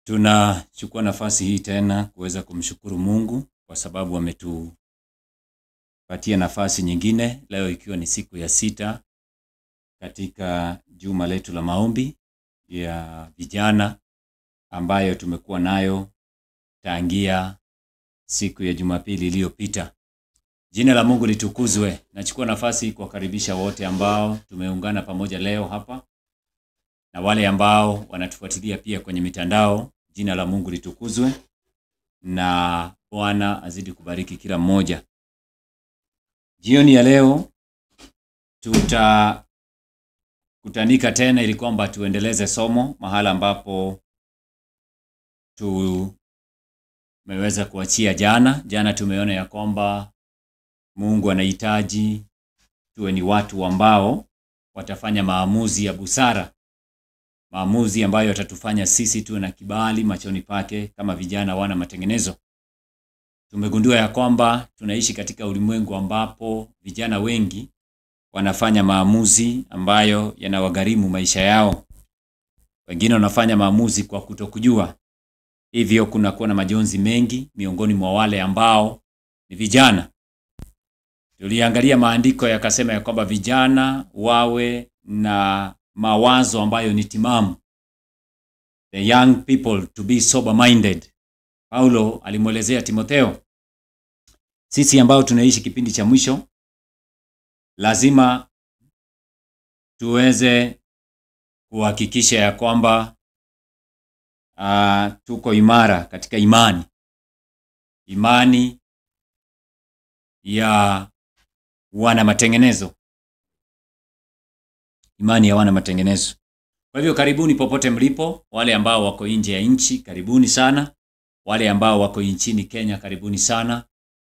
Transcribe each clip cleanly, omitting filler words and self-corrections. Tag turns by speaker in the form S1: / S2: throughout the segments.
S1: Tunachukua nafasi hii tena kuweza kumshukuru Mungu kwa sababu ametupatia nafasi nyingine leo, ikiwa ni siku ya 6 katika juma letu la maombi ya vijana ambayo tumekuwa nayo tangia siku ya Jumapili iliyopita. Jina la Mungu litukuzwe. Nachukua nafasi kuwakaribisha wote ambao tumeungana pamoja leo hapa na wale ambao wanatufuatilia pia kwenye mitandao. Jina la Mungu litukuzwe na Bwana azidi kubariki kila mmoja. Jioni ya leo tutakutanika tena ili kwamba tuendeleze somo mahala ambapo tumeweza kuachia jana. Jana tumeona ya kwamba Mungu anahitaji tuwe ni watu ambao watafanya maamuzi ya busara. Maamuzi ambayo yatatufanya sisi tuwe na kibali machoni pake kama vijana wana matengenezo. Tumegundua ya kwamba tunaishi katika ulimwengu ambapo vijana wengi wanafanya maamuzi ambayo yanawagharimu maisha yao. Wengine wanafanya maamuzi kwa kutokujua. Hivyo kunakuwa na majonzi mengi miongoni mwa wale ambao ni vijana. Tuliangalia maandiko yakasema ya kwamba vijana wawe na mawazo ambayo ni timamu. The young people to be sober minded. Paulo alimwelezea Timotheo. Sisi ambao tunaishi kipindi cha mwisho lazima tuweze kuhakikisha ya kwamba tuko imara katika imani. Imani ya wana matengenezo. Imani ya wana matengenezo. Kwa hivyo karibuni popote mlipo. Wale ambao wako nje ya nchi, karibuni sana. Wale ambao wako nchini Kenya, karibuni sana.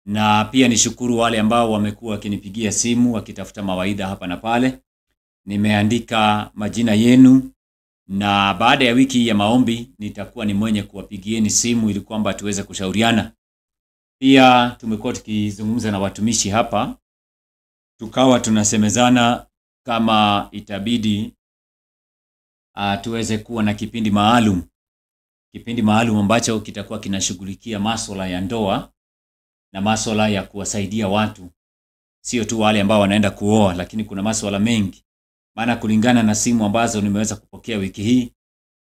S1: Na pia nishukuru wale ambao wamekuwa wakinipigia simu wakitafuta mawaidha hapa na pale. Nimeandika majina yenu, na baada ya wiki ya maombi nitakuwa ni mwenye kuwapigieni simu ili kwamba tuweze kushauriana. Pia tumekuwa tukizungumza na watumishi hapa, tukawa tunasemezana kama itabidi tuweze kuwa na kipindi maalum. Kipindi maalum ambacho kitakuwa kinashughulikia masuala ya ndoa na masuala ya kuwasaidia watu. Sio tu wale ambao wanaenda kuoa, lakini kuna masuala mengi. Maana kulingana na simu ambazo nimeweza kupokea wiki hii,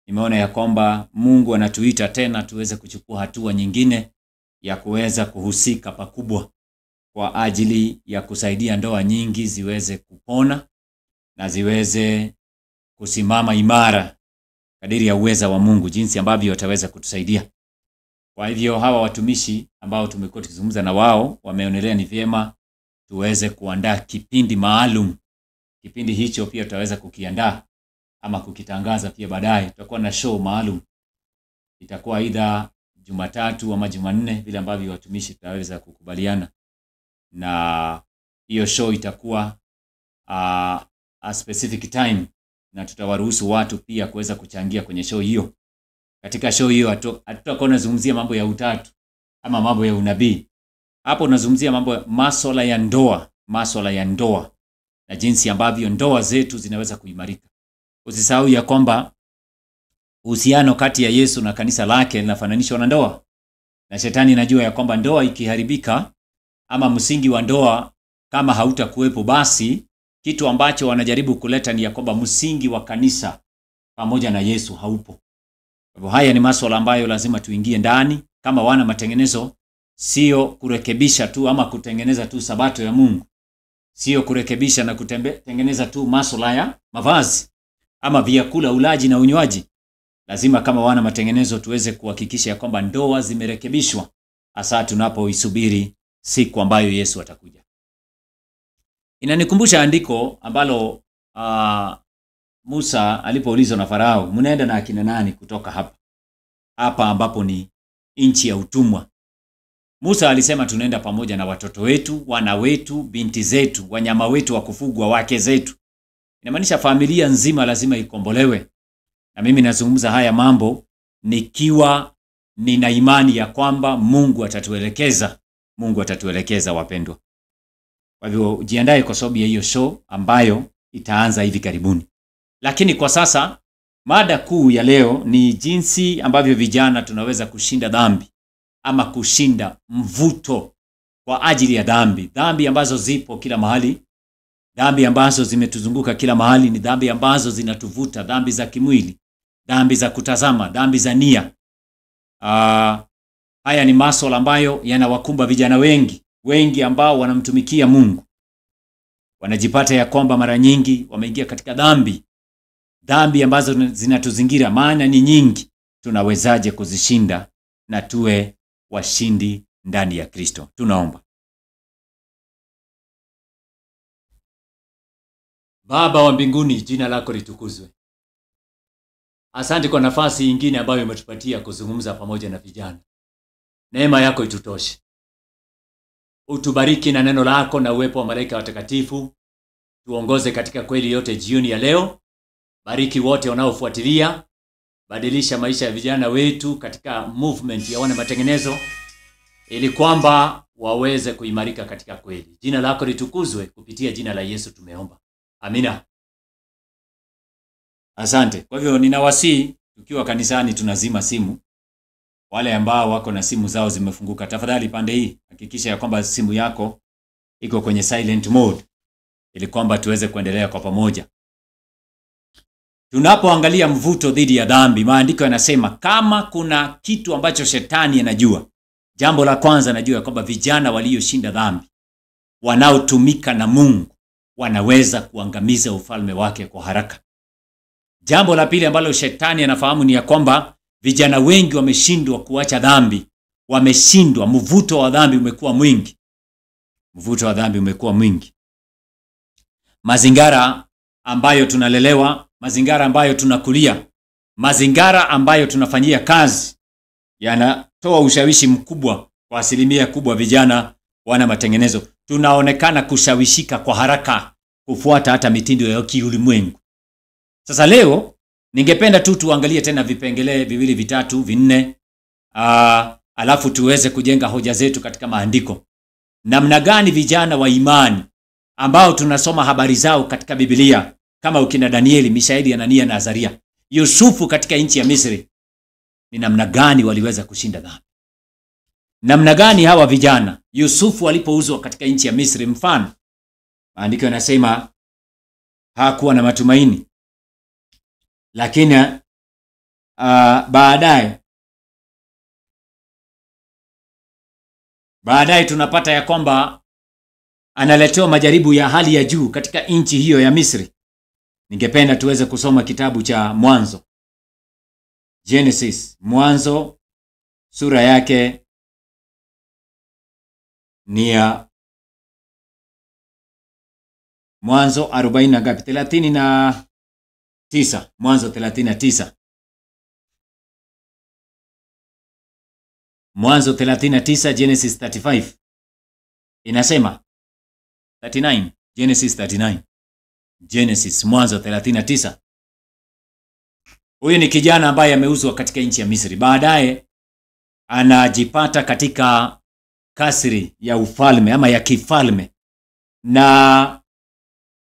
S1: nimeona ya kwamba Mungu anatuita tena tuweze kuchukua hatua nyingine ya kuweza kuhusika pakubwa kwa ajili ya kusaidia ndoa nyingi ziweze kupona na ziweze kusimama imara kadiri ya uweza wa Mungu, jinsi ambavyo wataweza kutusaidia. Kwa hivyo hawa watumishi ambao tumekuwa tukizungumza na wao wameonelea ni vyema tuweze kuandaa kipindi maalum. Kipindi hicho pia tutaweza kukiandaa ama kukitangaza pia baadaye. Tutakuwa na show maalum. Itakuwa either Jumatatu ama Jumanne, vile ambavyo watumishi tutaweza kukubaliana. Na hiyo show itakuwa a specific time, na tutawaruhusu watu pia kuweza kuchangia kwenye show hiyo. Katika show hiyo hatutakuwa tunazungumzia mambo ya utatu ama mambo ya unabii. Hapo tunazungumzia masuala ya ndoa na jinsi ambavyo ndoa zetu zinaweza kuimarika. Usisahau ya kwamba uhusiano kati ya Yesu na kanisa lake linafananishwa na ndoa. Na shetani anajua ya kwamba ndoa ikiharibika ama msingi wa ndoa kama hautakuwepo, basi kitu ambacho wanajaribu kuleta ni ya kwamba msingi wa kanisa pamoja na Yesu haupo. Kwa hivyo haya ni masuala ambayo lazima tuingie ndani kama wana matengenezo. Sio kurekebisha tu ama kutengeneza tu sabato ya Mungu. Sio kurekebisha na kutengeneza tu masuala ya mavazi ama vyakula, ulaji na unywaji. Lazima kama wana matengenezo tuweze kuhakikisha ya kwamba ndoa zimerekebishwa, hasa tunapoisubiri siku ambayo Yesu atakuja. Inanikumbusha andiko ambalo Musa alipoulizwa na Farao, mnaenda na akina nani kutoka hapa ambapo ni nchi ya utumwa? Musa alisema tunaenda pamoja na watoto wetu, wana wetu, binti zetu, wanyama wetu wa kufugwa, wake zetu. Inamaanisha familia nzima lazima ikombolewe. Na mimi nazungumza haya mambo nikiwa nina imani ya kwamba Mungu atatuelekeza wapendwa. Kwa hivyo jiandae kwa sababu ya hiyo show ambayo itaanza hivi karibuni. Lakini kwa sasa Mada kuu ya leo ni jinsi ambavyo vijana tunaweza kushinda dhambi ama kushinda mvuto kwa ajili ya dhambi. Dhambi ambazo zipo kila mahali, dhambi ambazo zimetuzunguka kila mahali, ni dhambi ambazo zinatuvuta, dhambi za kimwili, dhambi za kutazama, dhambi za nia. Haya ni masuala ambayo yanawakumba vijana wengi ambao wanamtumikia Mungu. Wanajipata ya kwamba mara nyingi wameingia katika dhambi ambazo zinatuzingira. Maana ni nyingi. Tunawezaje kuzishinda na tuwe washindi ndani ya Kristo? Tunaomba. Baba wa mbinguni, jina lako litukuzwe. Asante kwa nafasi nyingine ambayo umetupatia kuzungumza pamoja na vijana. Neema yako itutoshe. Utubariki na neno lako na uwepo wa malaika watakatifu. Tuongoze katika kweli yote jioni ya leo. Bariki wote wanaofuatilia. Badilisha maisha ya vijana wetu katika movement ya wana matengenezo, ili kwamba waweze kuimarika katika kweli. Jina lako litukuzwe, kupitia jina la Yesu tumeomba. Amina. Asante. Kwa hivyo ninawasihi, tukiwa kanisani tunazima simu. Wale ambao wako na simu zao zimefunguka, tafadhali pande hii hakikisha ya kwamba simu yako iko kwenye silent mode, ili kwamba tuweze kuendelea kwa pamoja. Tunapoangalia mvuto dhidi ya dhambi, maandiko yanasema kama kuna kitu ambacho shetani anajua, jambo la kwanza anajua kwamba vijana walioshinda dhambi, wanaotumika na Mungu, wanaweza kuangamiza ufalme wake kwa haraka. Jambo la pili ambalo shetani anafahamu ni ya kwamba vijana wengi wameshindwa kuacha dhambi. Wameshindwa, mvuto wa dhambi umekuwa mwingi. Mvuto wa dhambi umekuwa mwingi. Mazingara ambayo tunalelewa, mazingara ambayo tunakulia, mazingara ambayo tunafanyia kazi yanatoa ushawishi mkubwa kwa asilimia kubwa vijana wana matengenezo. Tunaonekana kushawishika kwa haraka kufuata hata mitindo ya kiulimwengu. Sasa leo ningependa tu tuangalie tena vipengele viwili vitatu vinne, alafu tuweze kujenga hoja zetu katika maandiko. Namna gani vijana wa imani ambao tunasoma habari zao katika Biblia, kama ukina Danieli, Mishaeli, Anania na Azaria, Yusufu katika nchi ya Misri, ni namna gani waliweza kushinda dhambi? Namna gani hawa vijana, Yusufu alipouzwa katika nchi ya Misri, mfano maandiko yanasema hakuwa na matumaini, lakini baadaye tunapata ya kwamba analetewa majaribu ya hali ya juu katika nchi hiyo ya Misri. Ningependa tuweze kusoma kitabu cha Mwanzo, Genesis. Mwanzo sura yake ni ya Mwanzo 40 na ngapi? 39. Mwanzo 39. Mwanzo 39, Genesis 35. Inasema 39, Genesis 39. Genesis, Mwanzo 39. Huyu ni kijana ambaye ameuzwa katika nchi ya Misri. Baadaye anajipata katika kasri ya ufalme ama ya kifalme, na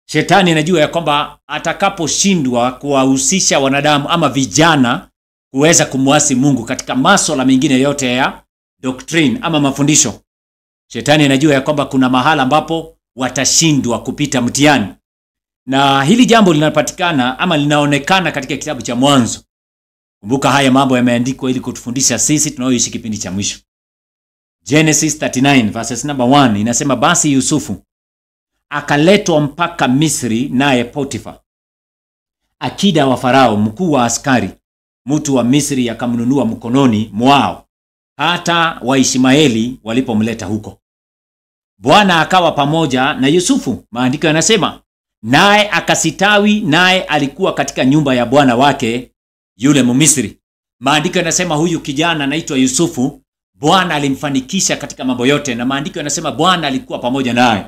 S1: shetani anajua ya kwamba atakaposhindwa kuwahusisha wanadamu ama vijana kuweza kumwasi Mungu katika masuala mengine yote ya doctrine ama mafundisho, shetani anajua ya kwamba kuna mahala ambapo watashindwa kupita mtihani. Na hili jambo linapatikana ama linaonekana katika kitabu cha Mwanzo. Kumbuka haya mambo yameandikwa ili kutufundisha sisi tunaoishi kipindi cha mwisho. Genesis 39 verses number 1 inasema, basi Yusufu akaletwa mpaka Misri, naye Potifa, akida wa Farao, mkuu wa askari, mtu wa Misri, akamnunua mkononi mwao hata Waishmaeli walipomleta huko. Bwana akawa pamoja na Yusufu, maandiko yanasema, naye akasitawi, naye alikuwa katika nyumba ya bwana wake yule Mmisri. Maandiko yanasema huyu kijana anaitwa Yusufu, Bwana alimfanikisha katika mambo yote, na maandiko yanasema Bwana alikuwa pamoja naye.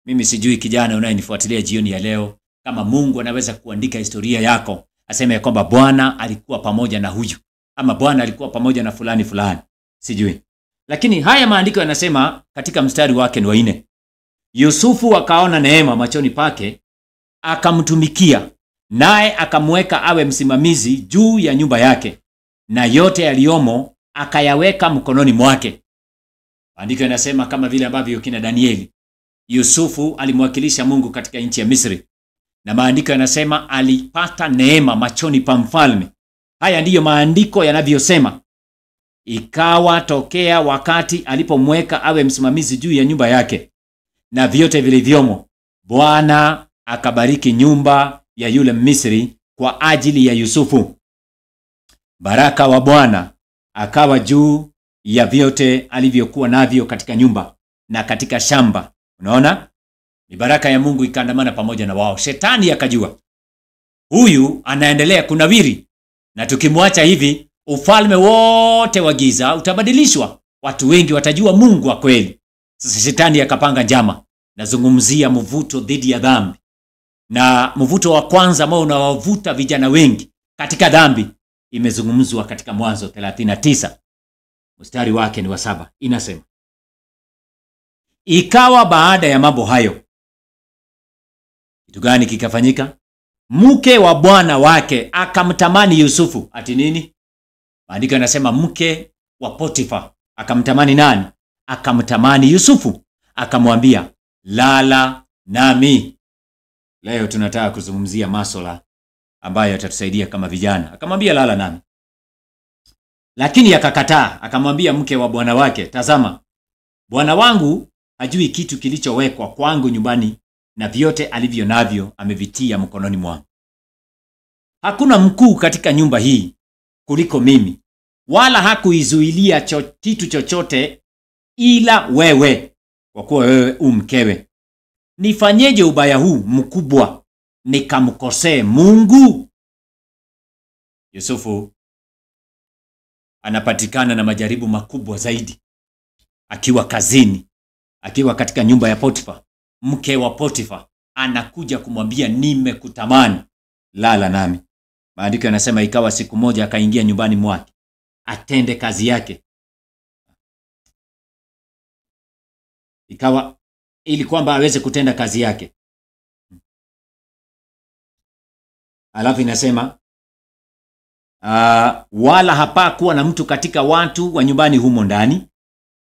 S1: Mimi sijui kijana unayenifuatilia jioni ya leo, kama Mungu anaweza kuandika historia yako aseme ya kwamba Bwana alikuwa pamoja na huyu, ama Bwana alikuwa pamoja na fulani fulani. Sijui. Lakini haya maandiko yanasema katika mstari wake ni wa 4. Yusufu akaona neema machoni pake, akamtumikia, naye akamweka awe msimamizi juu ya nyumba yake, na yote yaliyomo akayaweka mkononi mwake. Maandiko yanasema kama vile ambavyo kina Danieli, Yusufu alimwakilisha Mungu katika nchi ya Misri, na maandiko yanasema alipata neema machoni pa mfalme. Haya ndiyo maandiko yanavyosema: ikawa tokea wakati alipomweka awe msimamizi juu ya nyumba yake na vyote vilivyomo, Bwana akabariki nyumba ya yule Misri kwa ajili ya Yusufu. Baraka wa Bwana akawa juu ya vyote alivyokuwa navyo katika nyumba na katika shamba. Unaona? Ni baraka ya Mungu ikaandamana pamoja na wao. Shetani akajua huyu anaendelea kunawiri, na tukimwacha hivi ufalme wote wa giza utabadilishwa. Watu wengi watajua Mungu wa kweli. Sasa shetani akapanga njama. Nazungumzia mvuto dhidi ya dhambi. Na mvuto wa kwanza ambao unawavuta vijana wengi katika dhambi imezungumzwa katika Mwanzo 39. Mstari wake ni wa 7. Inasema, ikawa baada ya mambo hayo, kitu gani kikafanyika? Mke wa bwana wake akamtamani Yusufu. Ati nini? Maandiko yanasema mke wa Potifa akamtamani nani? Akamtamani Yusufu, akamwambia, lala nami. Leo tunataka kuzungumzia masuala ambayo yatatusaidia kama vijana. Akamwambia, lala nami. Lakini akakataa, akamwambia mke wa bwana wake, tazama, bwana wangu hajui kitu kilichowekwa kwangu nyumbani, na vyote alivyo navyo amevitia mkononi mwangu. Hakuna mkuu katika nyumba hii kuliko mimi, wala hakuizuilia kitu chochote ila wewe, kwa kuwa wewe umkewe. Nifanyeje ubaya huu mkubwa nikamkosee Mungu? Yusufu anapatikana na majaribu makubwa zaidi akiwa kazini, akiwa katika nyumba ya Potifa. Mke wa Potifa anakuja kumwambia, nimekutamani, lala nami. Maandiko yanasema ikawa siku moja akaingia nyumbani mwake atende kazi yake. Ikawa ili kwamba aweze kutenda kazi yake. Alafu inasema wala hapakuwa na mtu katika watu wa nyumbani humo ndani.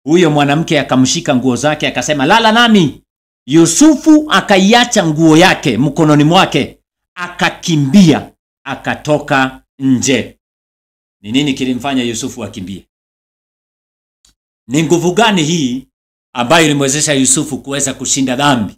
S1: Huyo mwanamke akamshika nguo zake akasema, lala nami. Yusufu akaiacha nguo yake mkononi mwake, akakimbia, akatoka nje. Ni nini kilimfanya Yusufu akimbie? Ni nguvu gani hii ambayo ilimwezesha Yusufu kuweza kushinda dhambi?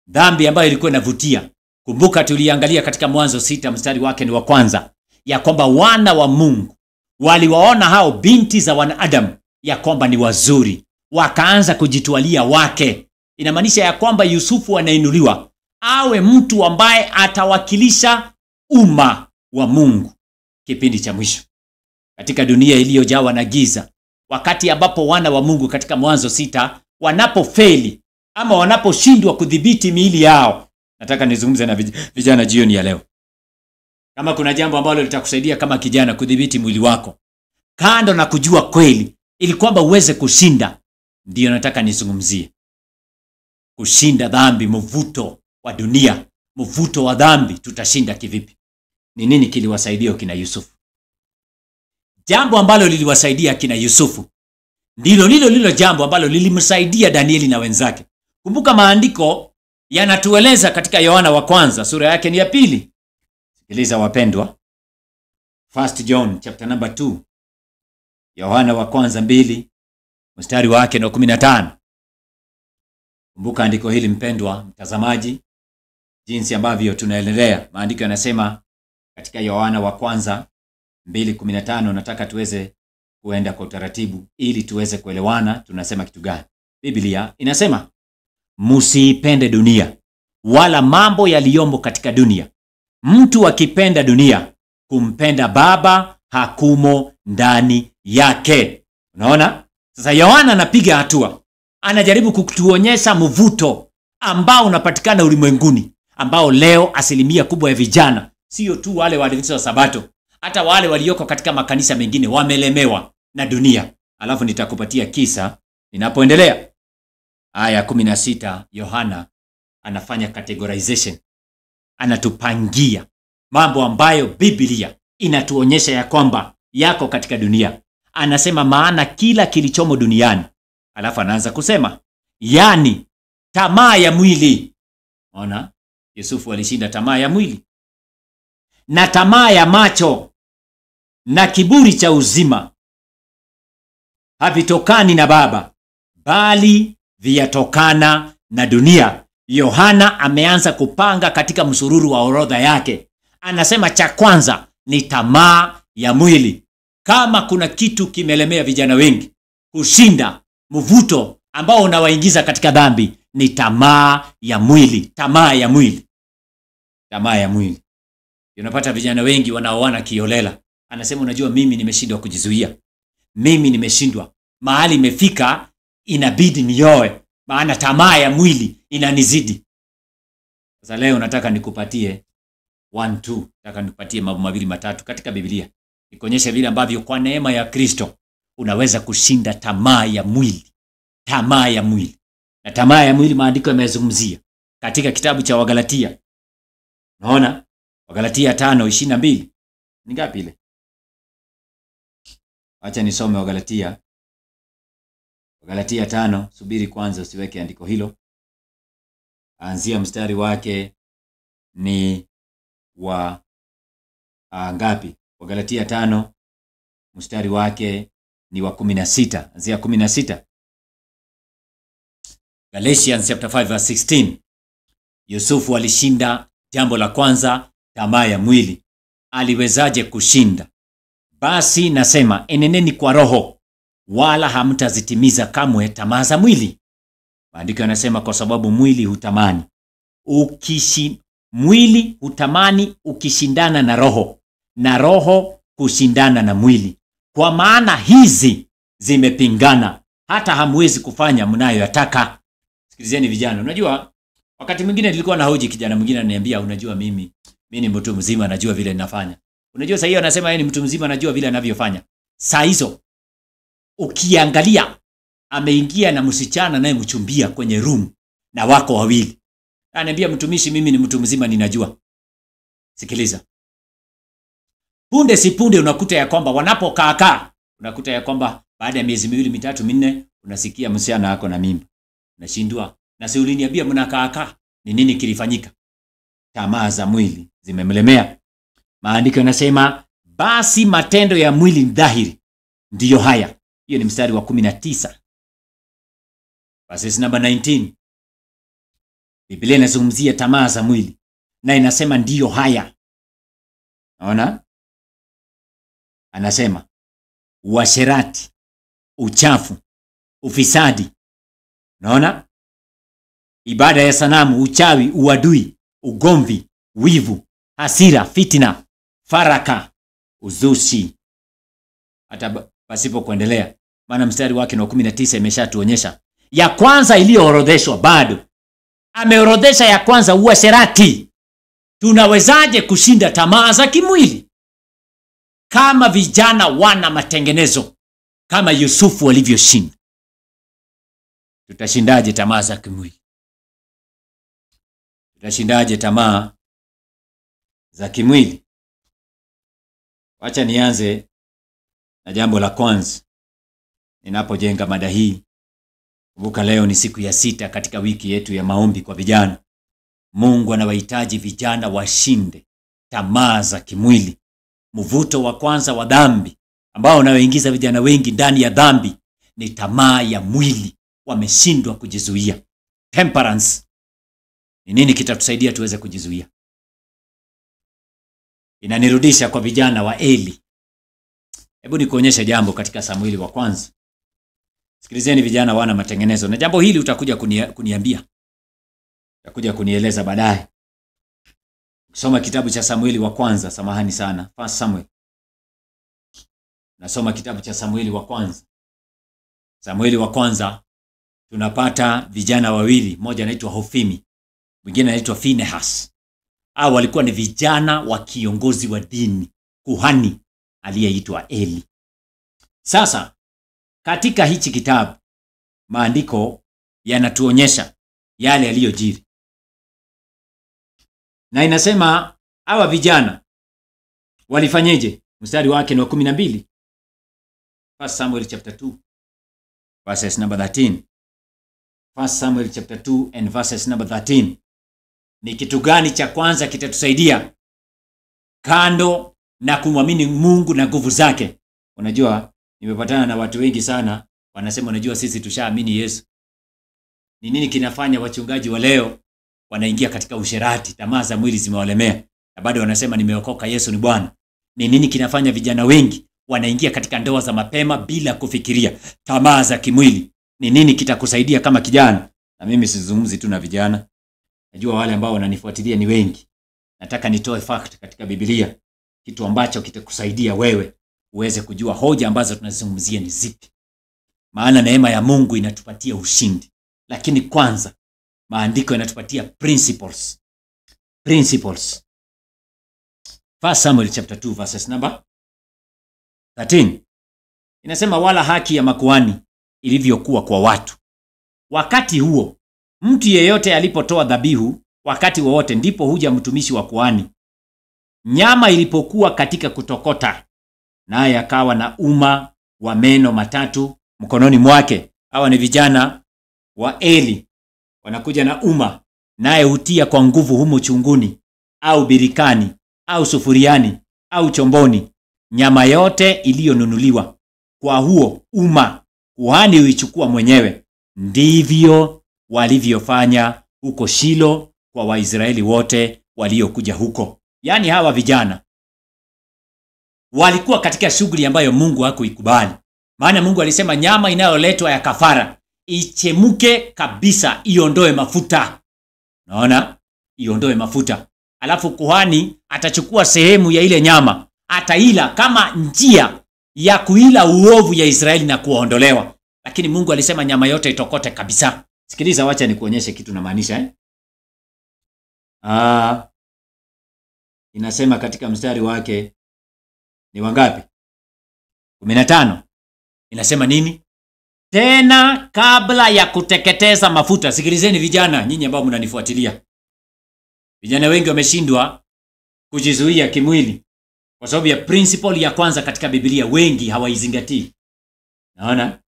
S1: Dhambi ambayo ilikuwa inavutia. Kumbuka tuliangalia katika Mwanzo 6 mstari wake ni wa kwanza, ya kwamba wana wa Mungu waliwaona hao binti za wanadamu ya kwamba ni wazuri, wakaanza kujitwalia wake. Inamaanisha ya kwamba Yusufu anainuliwa awe mtu ambaye atawakilisha umma wa Mungu kipindi cha mwisho katika dunia iliyojawa na giza. Wakati ambapo wana wa Mungu katika Mwanzo 6 wanapofeli ama wanaposhindwa kudhibiti miili yao. Nataka nizungumze na vijana jioni ya leo. Kama kuna jambo ambalo litakusaidia kama kijana kudhibiti mwili wako, kando na kujua kweli, ili kwamba uweze kushinda, ndio nataka nizungumzie. Kushinda dhambi, mvuto wa dunia, mvuto wa dhambi, tutashinda kivipi? Ni nini kiliwasaidia kina Yusufu? Jambo ambalo liliwasaidia kina Yusufu ndilo lilo jambo ambalo lilimsaidia Danieli na wenzake. Kumbuka maandiko yanatueleza katika Yohana wa kwanza sura yake ni ya 2. Sikiliza wapendwa. 1 John chapter number 2. Yohana wa kwanza 2 mstari wake ni 15. Kumbuka andiko hili mpendwa mtazamaji, jinsi ambavyo tunaendelea. Maandiko yanasema katika Yohana wa kwanza 2:15, nataka tuweze kuenda kwa utaratibu ili tuweze kuelewana tunasema kitu gani. Biblia inasema, msiipende dunia wala mambo yaliyomo katika dunia. Mtu akipenda dunia, kumpenda Baba hakumo ndani yake. Unaona? Sasa Yohana anapiga hatua. Anajaribu kutuonyesha mvuto ambao unapatikana ulimwenguni, ambao leo asilimia kubwa ya vijana, sio tu wale waadventista wa Sabato, hata wale walioko katika makanisa mengine wamelemewa na dunia. Alafu nitakupatia kisa ninapoendelea. Aya 16, Yohana anafanya categorization. Anatupangia mambo ambayo Biblia inatuonyesha ya kwamba yako katika dunia. Anasema maana kila kilichomo duniani. Alafu anaanza kusema yani tamaa ya mwili. Ona, Yusufu alishinda tamaa ya mwili na tamaa ya macho na kiburi cha uzima, havitokani na Baba bali vyatokana na dunia. Yohana ameanza kupanga katika msururu wa orodha yake. Anasema cha kwanza ni tamaa ya mwili. Kama kuna kitu kimelemea vijana wengi kushinda mvuto ambao unawaingiza katika dhambi, ni tamaa ya mwili. Tamaa ya mwili. Tamaa ya mwili. Unapata vijana wengi wanaoana kiolela. Anasema unajua mimi nimeshindwa kujizuia. Mimi nimeshindwa. Mahali imefika inabidi nioe, maana tamaa ya mwili inanizidi. Sasa leo nataka nikupatie 1 2. Nataka nikupatie mambo mawili matatu katika Biblia. Nikuonyesha vile ambavyo kwa neema ya Kristo unaweza kushinda tamaa ya mwili. Tamaa ya mwili. Na tamaa ya mwili maandiko yamezungumzia katika kitabu cha Wagalatia. Unaona? Wagalatia 5:22. Ni ngapi ile? Acha nisome Wagalatia. Wagalatia 5, subiri kwanza usiweke andiko hilo. Anzia mstari wake ni wa ngapi? Wagalatia 5 mstari wake ni wa 16. Anzia 16. Galatians chapter 5 verse 16. Yusufu alishinda jambo la kwanza, tamaa ya mwili. Aliwezaje kushinda? Basi nasema eneneni kwa roho, wala hamtazitimiza kamwe tamaa za mwili. Maandiko yanasema kwa sababu mwili hutamani. Mwili hutamani ukishindana na roho, na roho kushindana na mwili. Kwa maana hizi zimepingana, hata hamwezi kufanya mnayoyataka. Sikilizeni vijana, unajua wakati mwingine nilikuwa na hoji kijana mwingine ananiambia unajua mimi ni mtu mzima najua vile ninafanya. Unajua sasa hiyo anasema yeye ni mtu mzima anajua vile anavyofanya. Saa hizo ukiangalia ameingia na msichana naye mchumbia kwenye room na wako wawili. Ananiambia mtumishi mimi ni mtu mzima ninajua. Sikiliza. Punde si punde unakuta ya kwamba wanapokaa unakuta ya kwamba baada ya miezi 2 3 4 unasikia msichana wako na mimba. Unashindwa. Na si uliniambia mnakaa ni nini kilifanyika? Tamaa za mwili zimemlemea. Maandiko yanasema basi matendo ya mwili ni dhahiri, ndiyo haya. Hiyo ni mstari wa 19. Verse number 19. Biblia inazungumzia tamaa za mwili na inasema ndiyo haya. Naona? Anasema uasherati, uchafu, ufisadi. Naona? Ibada ya sanamu, uchawi, uadui, ugomvi, wivu, hasira, fitina, faraka, uzushi. Hata pasipo kuendelea, maana mstari wake wa 19 imeshatuonyesha ya kwanza iliyoorodheshwa. Bado ameorodhesha ya kwanza, uasherati. Tunawezaje kushinda tamaa za kimwili? Kama vijana wana matengenezo kama Yusufu alivyoshinda, tutashindaje tamaa za kimwili? Tutashindaje tamaa za kimwili? Wacha nianze na jambo la kwanza ninapojenga mada hii. Kumbuka leo ni siku ya 6 katika wiki yetu ya maombi kwa vijana. Mungu anawahitaji vijana washinde tamaa za kimwili. Mvuto wa kwanza wa dhambi ambao unaoingiza vijana wengi ndani ya dhambi ni tamaa ya mwili. Wameshindwa kujizuia. Temperance. Ni nini kitatusaidia tuweze kujizuia? Inanirudisha kwa vijana wa Eli. Hebu nikuonyeshe jambo katika Samueli wa kwanza. Sikilizeni vijana wana matengenezo, na jambo hili utakuja kuniambia. Utakuja kunieleza baadaye. Soma kitabu cha Samueli wa kwanza, samahani sana, 1 Samuel. Nasoma kitabu cha Samueli wa kwanza. Samueli wa kwanza tunapata vijana wawili, mmoja anaitwa Hofini, mwingine anaitwa Finehas. Hao walikuwa ni vijana wa kiongozi wa dini, kuhani aliyeitwa Eli. Sasa katika hichi kitabu maandiko yanatuonyesha yale yaliyojiri. Na inasema hawa vijana Walifanyeje? Mstari wake ni wa 12. 1 Samuel chapter 2 verses number 13. 1 Samuel chapter 2 and verses number 13. Ni kitu gani cha kwanza kitatusaidia kando na kumwamini Mungu na nguvu zake? Unajua, nimepatana na watu wengi sana wanasema, unajua sisi tushaamini Yesu. Ni nini kinafanya wachungaji wa leo wanaingia katika usherati, tamaa za mwili zimewalemea, na bado wanasema nimeokoka, Yesu ni Bwana? Ni nini kinafanya vijana wengi wanaingia katika ndoa za mapema bila kufikiria, tamaa za kimwili? Ni nini kitakusaidia kama kijana? Na mimi sizungumzi tu na vijana, najua wale ambao wananifuatilia ni wengi. Nataka nitoe fact katika Biblia, kitu ambacho kitakusaidia wewe uweze kujua hoja ambazo tunazungumzia ni zipi. Maana neema ya Mungu inatupatia ushindi, lakini kwanza maandiko yanatupatia principles. 1 Samuel chapter 2 verses number 13. Inasema, wala haki ya makuhani ilivyokuwa kwa watu wakati huo, mtu yeyote alipotoa dhabihu wakati wowote, ndipo huja mtumishi wa kuhani. Nyama ilipokuwa katika kutokota, naye akawa na uma wa meno matatu mkononi mwake. Hawa ni vijana wa Eli, wanakuja na uma, naye hutia kwa nguvu humo chunguni au birikani au sufuriani au chomboni nyama yote iliyonunuliwa kwa huo uma, kuhani huichukua mwenyewe. Ndivyo walivyofanya huko Shilo kwa Waisraeli wote waliokuja huko. Yaani hawa vijana walikuwa katika shughuli ambayo Mungu hakuikubali. Maana Mungu alisema nyama inayoletwa ya kafara ichemuke kabisa, iondoe mafuta. Naona? Iondoe mafuta. Alafu kuhani atachukua sehemu ya ile nyama, ataila kama njia ya kuila uovu ya Israeli na kuondolewa. Lakini Mungu alisema nyama yote itokote kabisa. Sikiliza, wacha nikuonyeshe kitu namaanisha. Inasema katika mstari wake ni wangapi? 15. Inasema nini? Tena kabla ya kuteketeza mafuta. Sikilizeni vijana, nyinyi ambao mnanifuatilia. Vijana wengi wameshindwa kujizuia kimwili kwa sababu ya principle ya kwanza katika Biblia, wengi hawaizingatii. Naona?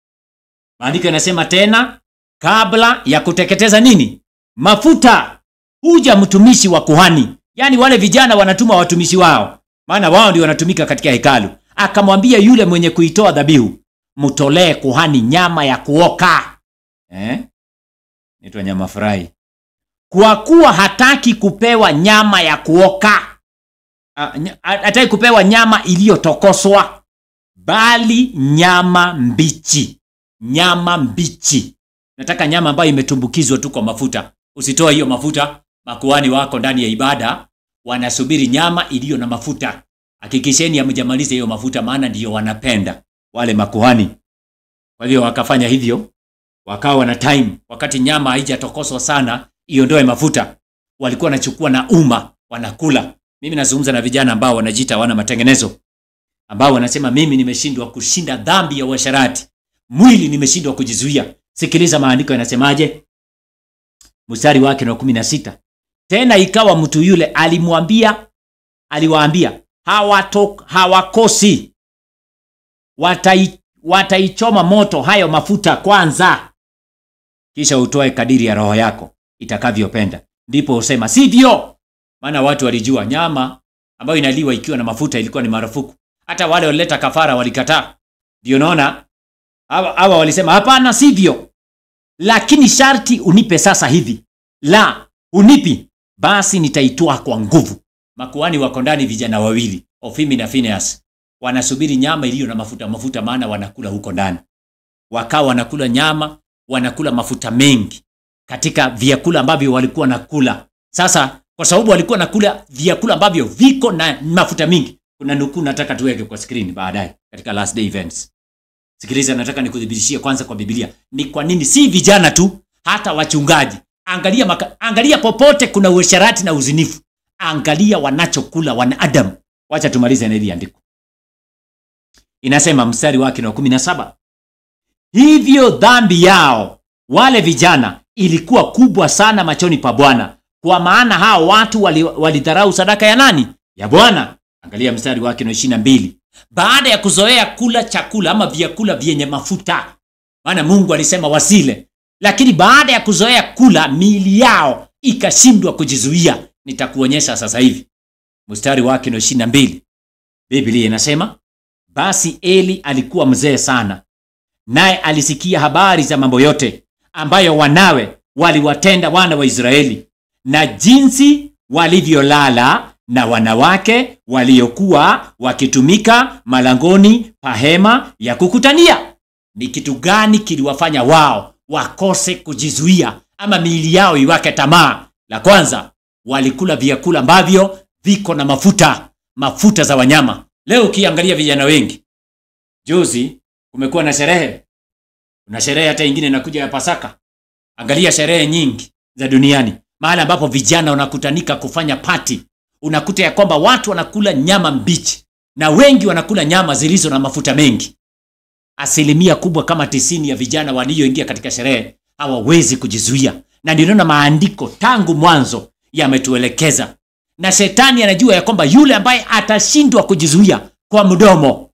S1: Maandiko yanasema tena kabla ya kuteketeza nini? Mafuta, huja mtumishi wa kuhani. Yaani wale vijana wanatuma watumishi wao, maana wao ndio wanatumika katika hekalu. Akamwambia yule mwenye kuitoa dhabihu, mtolee kuhani nyama ya kuoka. Inaitwa nyama fry. Kwa kuwa hataki kupewa nyama ya kuoka, hataki kupewa nyama iliyotokoswa, bali nyama mbichi. Nyama mbichi. Nataka nyama ambayo imetumbukizwa tu kwa mafuta. Usitoe hiyo mafuta. Makuhani wako ndani ya ibada wanasubiri nyama iliyo na mafuta. Hakikisheni hamjamaliza hiyo mafuta, maana ndio wanapenda wale makuhani. Kwa hiyo wakafanya hivyo, wakawa na time, wakati nyama haijatokoswa sana iondoe mafuta, walikuwa wanachukua na uma wanakula. Mimi nazungumza na vijana ambao wanajiita wana matengenezo, ambao wanasema mimi nimeshindwa kushinda dhambi ya uasherati, mwili nimeshindwa kujizuia. Sikiliza maandiko yanasemaje? Mstari wake na 16. Tena ikawa mtu yule aliwaambia hawakosi, wataichoma moto hayo mafuta kwanza, kisha utoe kadiri ya roho yako itakavyopenda. Ndipo usema sivyo. Maana watu walijua nyama ambayo inaliwa ikiwa na mafuta ilikuwa ni marufuku. Hata wale walileta kafara walikataa. Ndio naona hawa walisema hapana, sivyo. Lakini sharti unipe sasa hivi. La, unipi, basi nitaitoa kwa nguvu. Makuhani wako ndani, vijana wawili, Ofimi na Phineas, wanasubiri nyama iliyo na mafuta, maana wanakula huko ndani. Wakawa wanakula nyama, wanakula mafuta mengi katika vyakula ambavyo walikuwa nakula. Sasa kwa sababu walikuwa nakula vyakula ambavyo viko na mafuta mingi, kuna nukuu nataka tuweke kwa screen baadaye katika last day events. Sikiliza, nataka nikudhibitishie kwanza kwa Biblia ni kwa nini si vijana tu, hata wachungaji. Angalia popote kuna uasherati na uzinifu, angalia wanachokula wanadamu. Wacha tumalize na hili andiko. Inasema mstari wake na 17. Hivyo dhambi yao wale vijana ilikuwa kubwa sana machoni pa Bwana, kwa maana hao watu walidharau sadaka ya nani? Ya Bwana. Angalia mstari wake wa 22. Baada ya kuzoea kula chakula ama vyakula vyenye mafuta, maana Mungu alisema wasile, lakini baada ya kuzoea kula, miili yao ikashindwa kujizuia. Nitakuonyesha sasa hivi. Mstari wake wa 22. Biblia inasema, basi Eli alikuwa mzee sana, naye alisikia habari za mambo yote ambayo wanawe waliwatenda wana wa Israeli, na jinsi walivyolala na wanawake waliokuwa wakitumika malangoni pa hema ya kukutania. Ni kitu gani kiliwafanya wao wakose kujizuia ama miili yao iwake tamaa? La kwanza, walikula vyakula ambavyo viko na mafuta za wanyama. Leo ukiangalia vijana wengi, juzi kumekuwa na sherehe, kuna sherehe hata nyingine inakuja ya Pasaka. Angalia sherehe nyingi za duniani, mahali ambapo vijana wanakutanika kufanya party, unakuta ya kwamba watu wanakula nyama mbichi, na wengi wanakula nyama zilizo na mafuta mengi. Asilimia kubwa kama 90 ya vijana walioingia katika sherehe hawawezi kujizuia, na ndio na maandiko tangu mwanzo yametuelekeza. Na shetani anajua ya kwamba yule ambaye atashindwa kujizuia kwa mdomo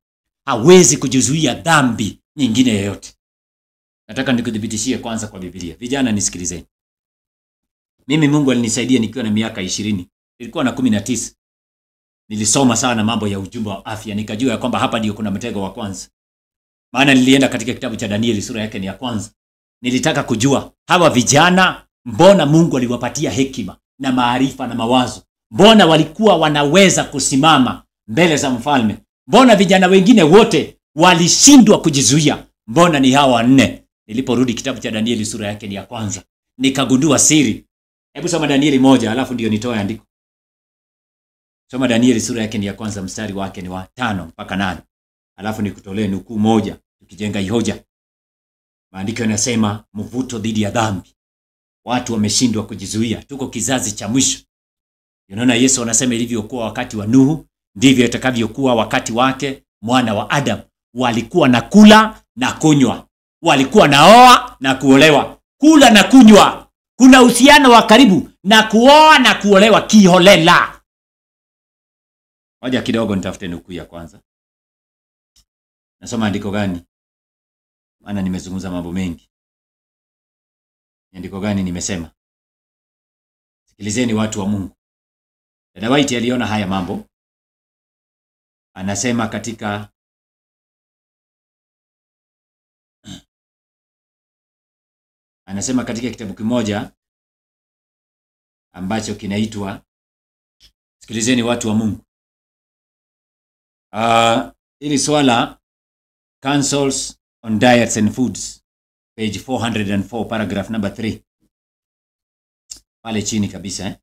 S1: hawezi kujizuia dhambi nyingine yoyote. Nataka nikudhibitishie kwanza kwa Biblia. Vijana nisikilizeni. Mimi Mungu alinisaidia nikiwa na miaka 20. Nilikuwa na 19. Nilisoma sana mambo ya ujumbe wa afya, nikajua ya kwamba hapa ndio kuna mtego wa kwanza. Maana nilienda katika kitabu cha Danieli sura yake ni ya kwanza. Nilitaka kujua hawa vijana mbona Mungu aliwapatia hekima na maarifa na mawazo. Mbona walikuwa wanaweza kusimama mbele za mfalme? Mbona vijana wengine wote walishindwa kujizuia? Mbona ni hawa 4? Niliporudi kitabu cha Danieli sura yake ni ya kwanza, nikagundua siri. Hebu soma Danieli 1 alafu ndio nitoe andiko. Soma Danieli sura yake ni ya kwanza, mstari wake ni wa 5 mpaka 8. Alafu nikutolee nukuu moja tukijenga hoja. Maandiko yanasema mvuto dhidi ya dhambi. Watu wameshindwa kujizuia. Tuko kizazi cha mwisho. Unaona Yesu anasema ilivyokuwa wakati wa Nuhu, ndivyo itakavyokuwa wakati wake mwana wa Adam. Walikuwa na kula na kunywa. Walikuwa naoa na kuolewa. Kula na kunywa. Kuna uhusiano wa karibu na kuoa na kuolewa kiholela. Ngoja kidogo nitafute nukuu ya kwanza. Nasoma andiko gani? Maana nimezungumza mambo mengi. Andiko gani nimesema? Sikilizeni watu wa Mungu. Dada White aliona haya mambo. Anasema katika kitabu kimoja ambacho kinaitwa, sikilizeni watu wa Mungu. Ili swala Counsels on Diets and Foods, page 404, paragraph number 3. Pale chini kabisa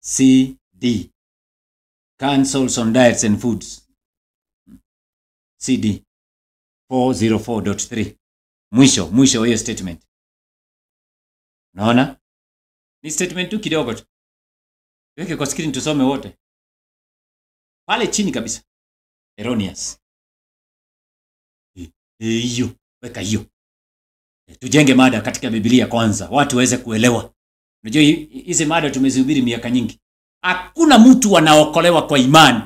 S1: CD, Counsels on Diets and Foods, CD 404.3. Mwisho hiyo statement. Unaona? Ni statement tu kidogo tu. Weke kwa screen tusome wote. Pale chini kabisa. Erroneous. Hiyo, weka hiyo. Tujenge mada katika Biblia kwanza, watu waweze kuelewa. Unajua hizi mada tumezihubiri miaka nyingi. Hakuna mtu anaokolewa kwa imani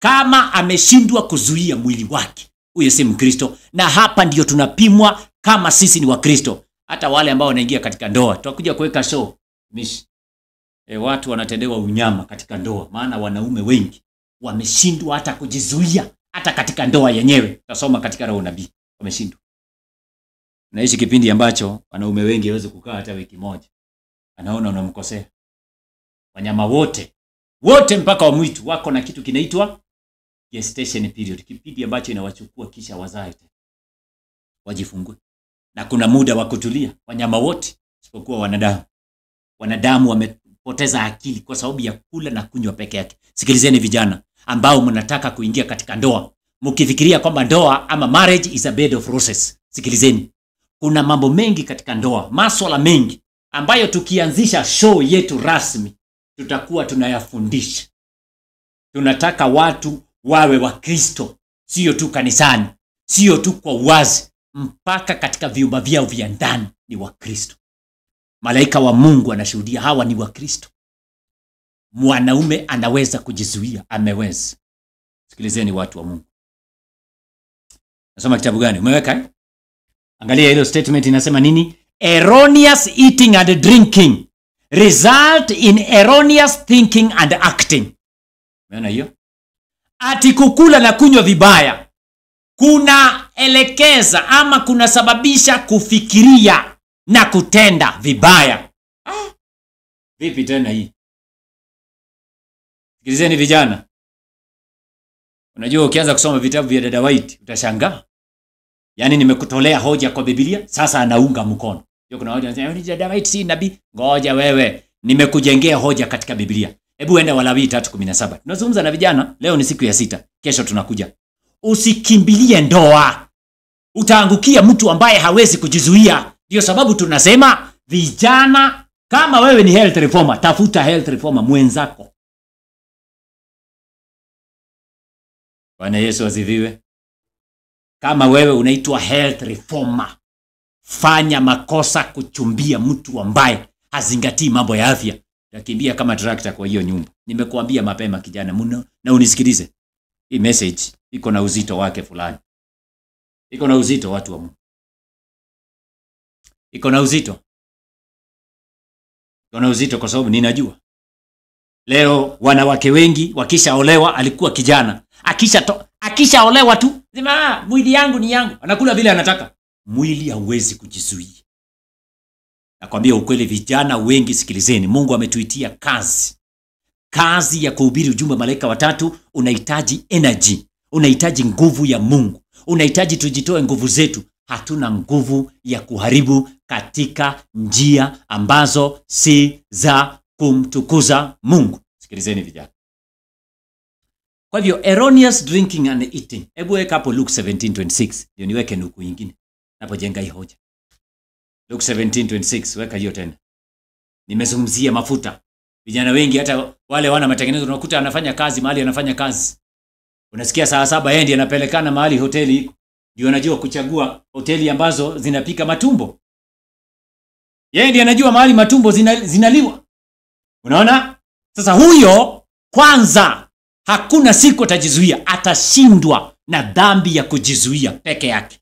S1: kama ameshindwa kuzuia mwili wake. Huyo si Mkristo. Na hapa ndio tunapimwa kama sisi ni Wakristo. Hata wale ambao wanaingia katika ndoa, tutakuja kuweka show. Watu wanatendewa unyama katika ndoa, maana wanaume wengi wameshindwa hata kujizuia hata katika ndoa yenyewe. Tutasoma katika Roho Nabii, wameshindwa. Naishi kipindi ambacho wanaume wengi hawezi kukaa hata wiki moja. Anaona unamkosea. Wanyama wote mpaka wa mwitu wako na kitu kinaitwa gestation period, kipindi ambacho inawachukua kisha wazae wajifungue. Na kuna muda wa kutulia. Wanyama wote isipokuwa wanadamu. Wanadamu wamepoteza akili kwa sababu ya kula na kunywa peke yake. Sikilizeni vijana ambao mnataka kuingia katika ndoa, mkifikiria kwamba ndoa ama marriage is a bed of roses. Sikilizeni. Kuna mambo mengi katika ndoa, masuala mengi ambayo tukianzisha show yetu rasmi tutakuwa tunayafundisha. Tunataka watu wawe Wakristo, sio tu kanisani, sio tu kwa uwazi, mpaka katika vyumba vyao vya ndani ni Wakristo. Malaika wa Mungu anashuhudia hawa ni Wakristo. mwanaume anaweza kujizuia, ameweza. Sikilizeni watu wa Mungu. Nasoma kitabu gani? Umeweka? Angalia hilo statement inasema nini? Erroneous eating and drinking result in erroneous thinking and acting. Umeona hiyo? Ati kukula na kunywa vibaya kuna elekeza ama kuna sababisha kufikiria na kutenda vibaya. Vipi tena hii? Sikilizeni vijana. Unajua ukianza kusoma vitabu vya Dada White utashangaa. Yaani nimekutolea hoja kwa Biblia, sasa anaunga mkono. Hiyo kuna hoja anasema Dada White si nabii. Ngoja wewe, nimekujengea hoja katika Biblia. Hebu enda Walawi 3:17. Tunazungumza na vijana, leo ni siku ya 6. Kesho tunakuja. Usikimbilie ndoa. Utaangukia mtu ambaye hawezi kujizuia. Ndio sababu tunasema vijana, kama wewe ni health reformer, tafuta health reformer mwenzako. Bwana Yesu asifiwe. Kama wewe unaitwa health reformer, fanya makosa kuchumbia mtu ambaye hazingatii mambo ya afya, utakimbia kama tractor kwa hiyo nyumba. Nimekuambia mapema kijana mno, na unisikilize. Hii message iko na uzito wake fulani. Iko na uzito watu wa Mungu. Iko na uzito. Iko na uzito kwa sababu ninajua leo wanawake wengi wakishaolewa, alikuwa kijana, akishaolewa tu, sema mwili yangu ni yangu, anakula vile anataka. Mwili hauwezi kujizuia. Nakwambia ukweli vijana wengi, sikilizeni, Mungu ametuitia kazi ya kuhubiri ujumbe malaika watatu. Unahitaji energy, unahitaji nguvu ya Mungu, unahitaji tujitoe nguvu zetu. Hatuna nguvu ya kuharibu katika njia ambazo si za kumtukuza Mungu. Sikilizeni vijana. Kwa hivyo erroneous drinking and eating. Hebu weka hapo Luke 17:26. Ndio niweke nuku nyingine napojenga hii hoja. Luke 17:26, weka hiyo tena. Nimezungumzia mafuta. Vijana wengi hata wale wana matengenezo unakuta anafanya kazi mahali anafanya kazi. Unasikia saa 7 yeye ndiye anapelekana mahali hoteli iko. Ndio anajua kuchagua hoteli ambazo zinapika matumbo. Yeye ndiye anajua mahali matumbo zinaliwa. Unaona? Sasa huyo kwanza hakuna siku atajizuia, atashindwa na dhambi ya kujizuia peke yake.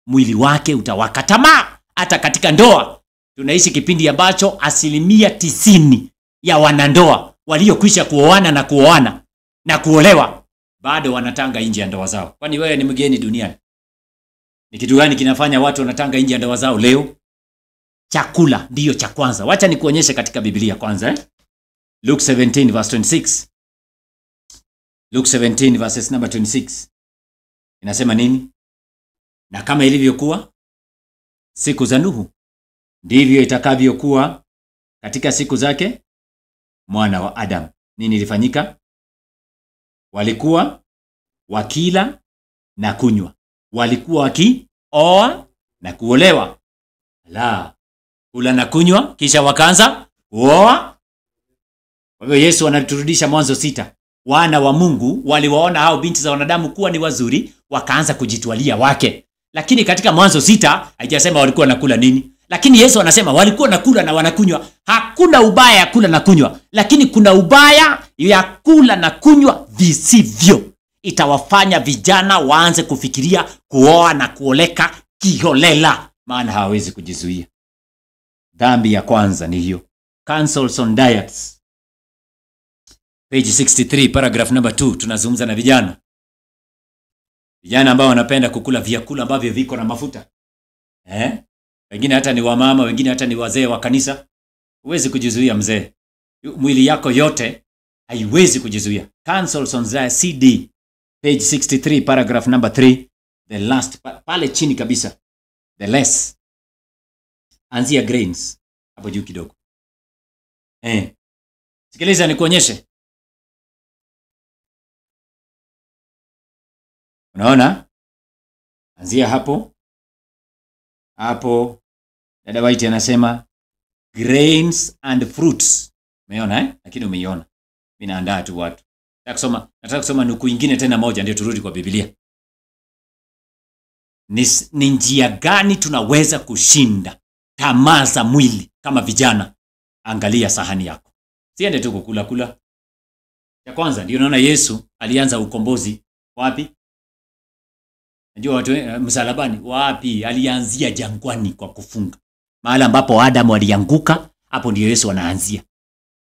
S1: Mwili wake utawaka tamaa. Hata katika ndoa tunaishi kipindi ambacho 90% ya wanandoa waliokwisha kuoana na kuolewa bado wanatanga nje ya ndoa zao. Kwani wewe ni mgeni duniani? Ni kitu gani kinafanya watu wanatanga nje ya ndoa zao leo? Chakula ndiyo cha kwanza. Wacha nikuonyeshe katika Biblia kwanza. Luke 17:26. Luke 17 verses number 26. Inasema nini? Na kama ilivyokuwa siku za Nuhu, ndivyo itakavyokuwa katika siku zake mwana wa Adam. Nini ilifanyika? Walikuwa wakila na kunywa. Walikuwa wakioa na kuolewa. Kula na kunywa kisha wakaanza kuoa. Kwa hivyo Yesu anaturudisha Mwanzo 6. Wana wa Mungu waliwaona hao binti za wanadamu kuwa ni wazuri, wakaanza kujitwalia wake. Lakini katika Mwanzo 6 haijasema walikuwa nakula nini. Lakini Yesu anasema walikuwa nakula na wanakunywa. Hakuna ubaya ya kula na kunywa, lakini kuna ubaya ya kula na kunywa visivyo. Itawafanya vijana waanze kufikiria kuoa na kuoleka kiholela, maana hawawezi kujizuia. Dhambi ya kwanza ni hiyo. Counsels on diets. Page 63, paragraph number 2. Tunazungumza na vijana. Vijana ambao wanapenda kukula vyakula ambavyo viko na mafuta. Wengine hata ni wamama, wengine hata ni wazee wa kanisa. Huwezi kujizuia mzee. Mwili yako yote haiwezi kujizuia. Counsels on diets, CD. Page 63, paragraph number 3. The last, pale chini kabisa. The less. Anzia grains. Hapo juu kidogo. Sikiliza nikuonyeshe. Unaona? Anzia hapo. Dada White anasema grains and fruits. Umeona Lakini umeiona. Mimi naandaa tu watu. Nataka kusoma nuku nyingine tena moja ndio turudi kwa Biblia. Ni njia gani tunaweza kushinda tamaa za mwili kama vijana? Angalia sahani yako. Siende tu kukula. Ya kwanza ndio naona Yesu alianza ukombozi wapi? Najua watu msalabani wapi? Alianzia jangwani kwa kufunga. Mahali ambapo Adam alianguka, hapo ndio Yesu anaanzia.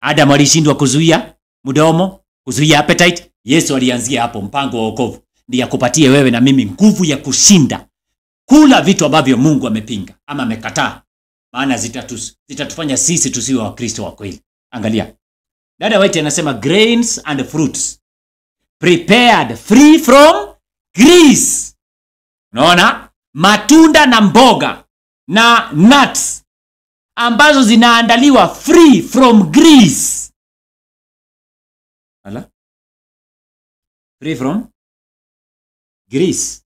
S1: Adam alishindwa kuzuia mdomo, kuzuia appetite. Yesu alianzia hapo. Mpango wa wokovu ndiye akupatie wewe na mimi nguvu ya kushinda kula vitu ambavyo Mungu amepinga ama amekataa, maana zitatufanya sisi tusiwe Wakristo wa kweli. Angalia. Dada White anasema grains and fruits prepared free from grease. Unaona? Matunda na mboga na nuts ambazo zinaandaliwa free from grease. Hala? Free from grease.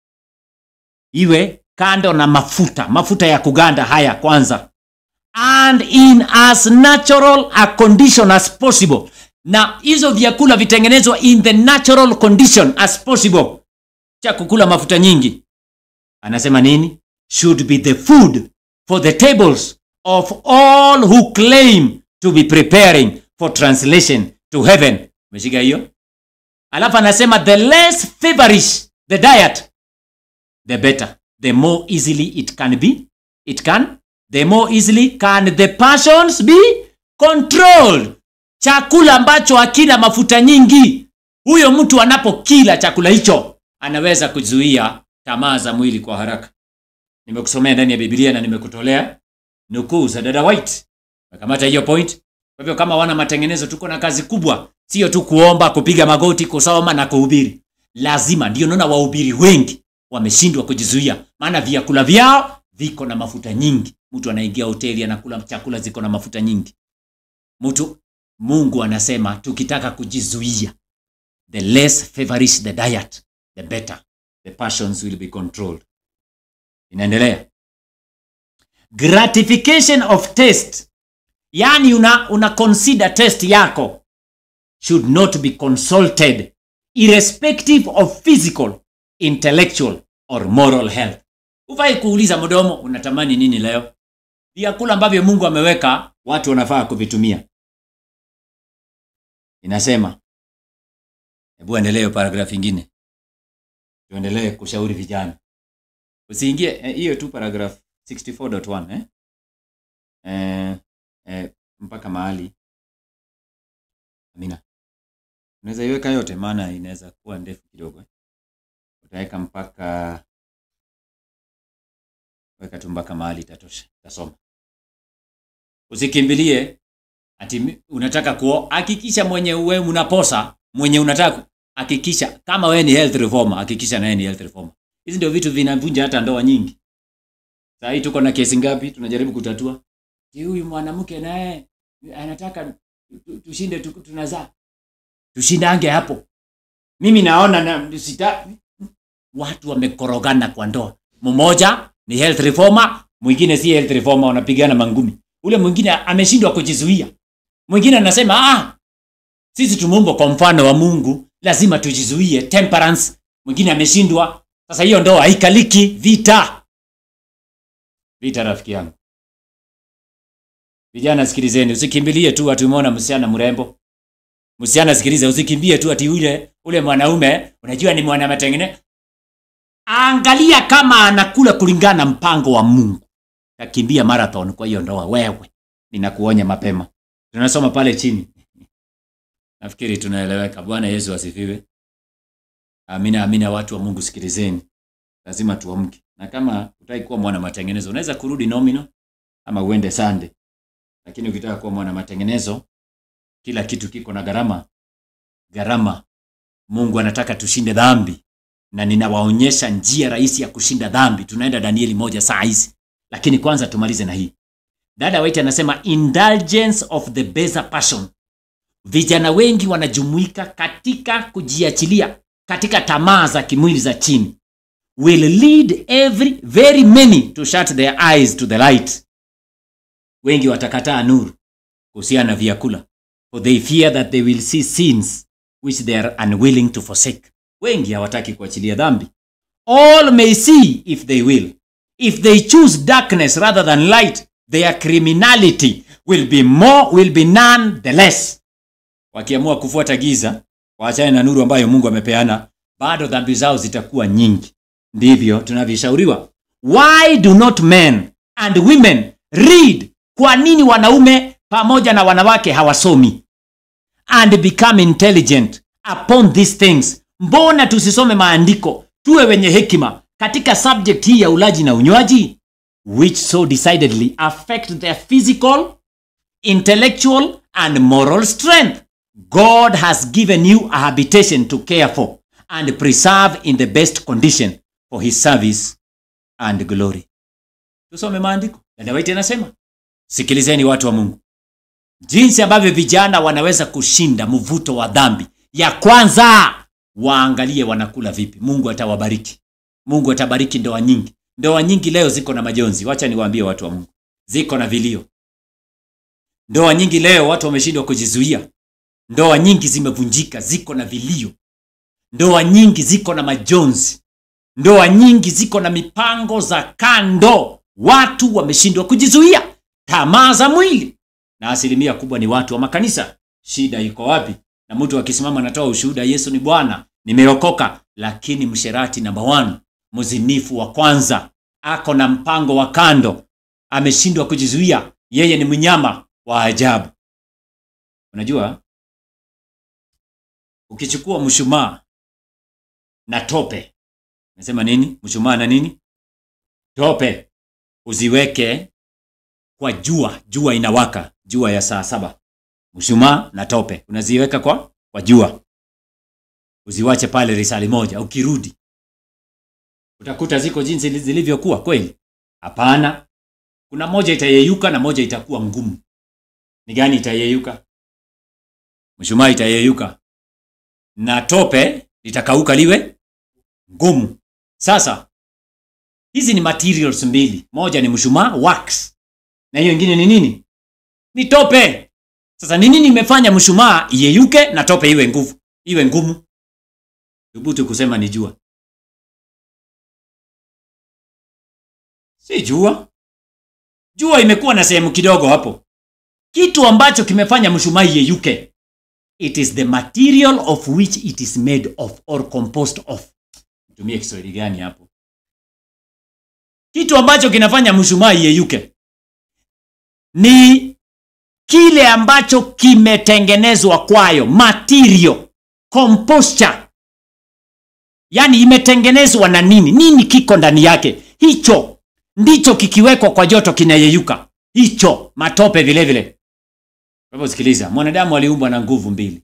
S1: Iwe kando na mafuta ya kuganda haya kwanza. And in as natural a condition as possible. Na hizo vyakula vitengenezwa in the natural condition as possible. Cha kukula mafuta nyingi. Anasema nini? Should be the food for the tables of all who claim to be preparing for translation to heaven. Umeshika hiyo? Alafu anasema the less feverish the diet, the better. The more easily it can be, the more easily can the passions be controlled. Chakula ambacho hakina mafuta nyingi, huyo mtu anapokila chakula hicho anaweza kuzuia tamaa za mwili kwa haraka. Nimekusomea ndani ya Biblia na nimekutolea nukuu za Dada White. Nakamata hiyo point. Kwa hivyo kama wana matengenezo tuko na kazi kubwa, sio tu kuomba, kupiga magoti, kusoma na kuhubiri. Lazima, ndio naona wahubiri wengi wameshindwa kujizuia, maana vyakula vyao viko na mafuta nyingi. Mtu anaingia hoteli anakula chakula ziko na mafuta nyingi. Mungu anasema tukitaka kujizuia, the less favorish the diet, the better. The passions will be controlled. Inaendelea. Gratification of taste. Yani una consider taste yako should not be consulted irrespective of physical, intellectual or moral health. Ufai kuuliza mdomo unatamani nini leo. Vyakula ambavyo Mungu ameweka watu wanafaa kuvitumia. Inasema, hebu endelee paragraph nyingine. Tuendelee kushauri vijana. Usiingie hiyo tu paragraph 64.1 mpaka mahali. Amina. Unaweza iweka yote maana inaweza kuwa ndefu kidogo. Utaweka mpaka weka tu mpaka mahali itatosha. Tasoma. Usikimbilie ati unataka hakikisha mwenye wewe unaposa, mwenye unataka hakikisha kama wewe ni health reformer, hakikisha na yeye ni health reformer. Hizi ndio vitu vinavunja hata ndoa nyingi. Sasa hii tuko na kesi ngapi tunajaribu kutatua? Huyu mwanamke naye anataka tushinde tunazaa. Tushindange hapo. Mimi naona na watu wamekorogana kwa ndoa. Mmoja ni health reformer, mwingine si health reformer, wanapigana mangumi. Ule mwingine ameshindwa kujizuia. Mwingine anasema sisi tumuomba kwa mfano wa Mungu, lazima tujizuie, temperance. Mwingine ameshindwa. Sasa hiyo ndoa haikaliki. Vita rafiki yangu. Vijana sikilizeni, usikimbilie tu ati umeona msichana mrembo. Msichana sikiliza, usikimbie tu ati ule mwanaume unajua ni mwana matengene. Angalia kama anakula kulingana mpango wa Mungu. Takimbia marathon kwa hiyo ndoa wewe. Ninakuonya mapema. Tunasoma pale chini. Nafikiri tunaeleweka. Bwana Yesu asifiwe. Amina watu wa Mungu sikilizeni. Lazima tuamke. Na kama utaki kuwa mwana matengenezo, unaweza kurudi nominal ama uende Sunday. Lakini ukitaka kuwa mwana matengenezo, kila kitu kiko na gharama. Mungu anataka tushinde dhambi. Na ninawaonyesha njia rahisi ya kushinda dhambi. Tunaenda Danieli 1 saa hizi. Lakini kwanza tumalize na hii. Dada White anasema indulgence of the baser passion. Vijana wengi wanajumuika katika kujiachilia katika tamaa za kimwili za chini. Will lead very many to shut their eyes to the light. Wengi watakataa nuru kuhusiana na vyakula. For they fear that they will see sins which they are unwilling to forsake. Wengi hawataki kuachilia dhambi. All may see if they will. If they choose darkness rather than light, their criminality will be none the less. Wakiamua kufuata giza, waachane na nuru ambayo Mungu amepeana, bado dhambi zao zitakuwa nyingi. Ndivyo tunavishauriwa. Why do not men and women read? Kwa nini wanaume pamoja na wanawake hawasomi? And become intelligent upon these things. Mbona tusisome maandiko, tuwe wenye hekima katika subject hii ya ulaji na unywaji, which so decidedly affect their physical, intellectual and moral strength. God has given you a habitation to care for and preserve in the best condition for his service and glory. Tusome maandiko. Dada White anasema, sikilizeni watu wa Mungu, jinsi ambavyo vijana wanaweza kushinda mvuto wa dhambi. Ya kwanza, waangalie wanakula vipi. Mungu atawabariki. Mungu atabariki ndoa nyingi. Ndoa nyingi leo ziko na majonzi. Wacha niwaambie watu wa Mungu, ziko na vilio. Ndoa nyingi leo watu wameshindwa kujizuia. Ndoa nyingi zimevunjika, ziko na vilio. Ndoa nyingi ziko na majonzi. Ndoa nyingi ziko na mipango za kando. Watu wameshindwa kujizuia tamaa za mwili. Na asilimia kubwa ni watu wa makanisa. Shida iko wapi? Na mtu akisimama anatoa ushuhuda, Yesu ni Bwana, nimeokoka, lakini msherati namba 1, mzinifu wa kwanza, ako na mpango wa kando, ameshindwa kujizuia, yeye ni mnyama wa ajabu. Unajua, ukichukua mshumaa na tope, nasema nini? Mshumaa na nini? Tope. Uziweke kwa jua, jua inawaka, jua ya saa 7. Mshumaa na tope unaziweka kwa jua. Uziwache pale risali moja, ukirudi utakuta ziko jinsi zilivyokuwa kweli? Hapana. Kuna moja itayeyuka na moja itakuwa ngumu. Ni gani itayeyuka? Mshumaa itayeyuka na tope litakauka liwe ngumu. Sasa hizi ni materials mbili. Moja ni mshumaa, wax, na hiyo nyingine ni nini? Ni tope. Sasa ni nini imefanya mshumaa iyeyuke na tope iwe ngumu? Thubutu kusema ni jua. Si jua. Jua imekuwa na sehemu kidogo hapo. Kitu ambacho kimefanya mshumaa iyeyuke, it is the material of which it is made of or composed of. Tumie Kiswahili gani hapo? Kitu ambacho kinafanya mshumaa iyeyuke ni kile ambacho kimetengenezwa kwayo, material, composture. Yani imetengenezwa na nini? Nini kiko ndani yake? Hicho ndicho kikiwekwa kwa joto kinayeyuka. Hicho matope vile vile. Kwa hivyo sikiliza, mwanadamu aliumbwa na nguvu mbili.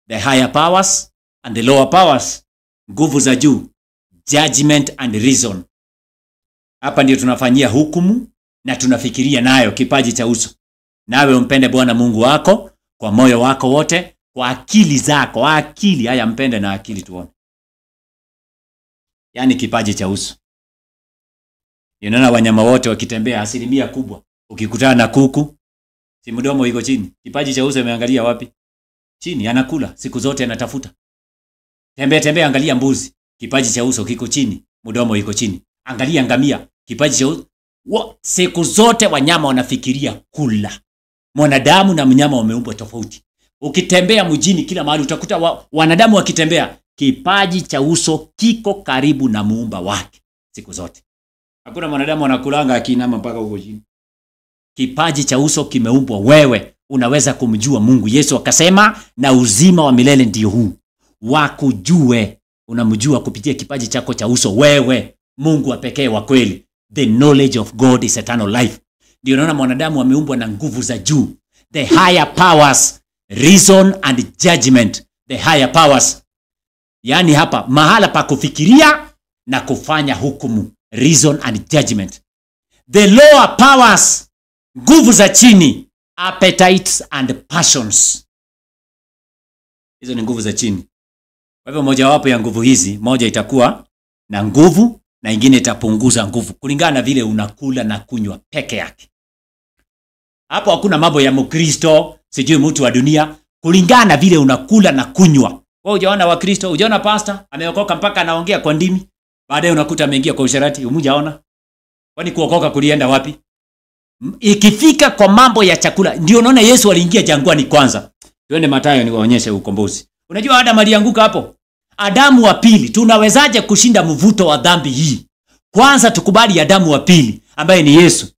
S1: The higher powers and the lower powers. Nguvu za juu, judgment and reason. Hapa ndio tunafanyia hukumu na tunafikiria nayo, kipaji cha uso. Nawe umpende Bwana Mungu wako kwa moyo wako wote, kwa akili zako. Akili, haya mpende na akili tuone. Yani kipaji cha uso. Unaona wanyama wote wakitembea, asilimia kubwa ukikutana na kuku, si mdomo iko chini. Kipaji cha uso imeangalia wapi? Chini. Anakula siku zote, anatafuta. Tembea, angalia mbuzi, kipaji cha uso kiko chini, mdomo iko chini. Angalia ngamia, kipaji cha uso siku zote wanyama wanafikiria kula. Mwanadamu na mnyama wameumbwa tofauti. Ukitembea mjini kila mahali utakuta wanadamu wakitembea, kipaji cha uso kiko karibu na muumba wake siku zote. Hakuna mwanadamu anakulanga akinama mpaka huko chini. Kipaji cha uso kimeumbwa. Wewe unaweza kumjua Mungu. Yesu akasema, na uzima wa milele ndio huu, wakujue. Unamjua kupitia kipaji chako cha uso. Wewe Mungu wa pekee wa kweli. The knowledge of God is eternal life. Ndio unaona mwanadamu ameumbwa na nguvu za juu. The higher powers, reason and judgment. The higher powers. Yani hapa mahala pa kufikiria na kufanya hukumu. Reason and judgment. The lower powers, nguvu za chini. Appetites and passions. Hizo ni nguvu za chini. Kwa hivyo moja wapo ya nguvu hizi, moja itakuwa na nguvu na ingine itapunguza nguvu kulingana na vile unakula na kunywa peke yake. Hapo hakuna mambo ya Mkristo, sijui mtu wa dunia, kulingana na vile unakula na kunywa. Wewe hujaona wa Kristo, hujaona pastor ameokoka mpaka anaongea kwa ndimi, baadaye unakuta ameingia kwa usharati, hujaona? Kwani kuokoka kulienda wapi? Ikifika kwa mambo ya chakula, ndio unaona Yesu aliingia jangwani kwanza. Twende Mathayo niwaonyeshe ukombozi. Unajua Adamu alianguka hapo. Adamu wa pili, tunawezaje kushinda mvuto wa dhambi hii? Kwanza tukubali Adamu wa pili ambaye ni Yesu,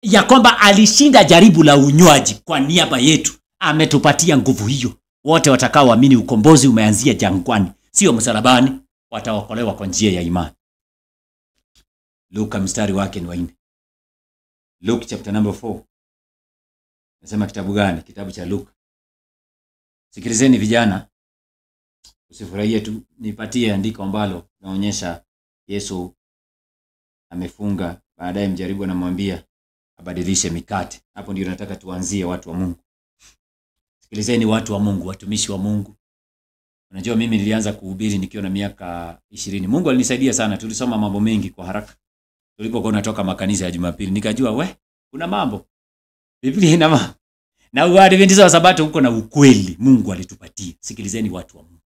S1: ya kwamba alishinda jaribu la unywaji kwa niaba yetu. Ametupatia nguvu hiyo. Wote watakaoamini ukombozi umeanzia jangwani, sio msalabani, wataokolewa kwa njia ya imani. Luka mstari wake ni wa 4. Luke chapter number 4. Nasema kitabu gani? Kitabu cha Luka. Sikilizeni vijana, usifurahie tu, nipatie andiko ambalo naonyesha Yesu amefunga, baadaye mjaribu anamwambia abadilishe mikate. Hapo ndio nataka tuanzie, watu wa Mungu. Sikilizeni watu wa Mungu, watumishi wa Mungu. Unajua mimi nilianza kuhubiri nikiwa na miaka 20. Mungu alinisaidia sana, tulisoma mambo mengi kwa haraka. Tulipokuwa tunatoka makanisa ya Jumapili, nikajua kuna mambo. Biblia ina mambo. Na Waadventista wa Sabato huko na ukweli Mungu alitupatia. Sikilizeni watu wa Mungu.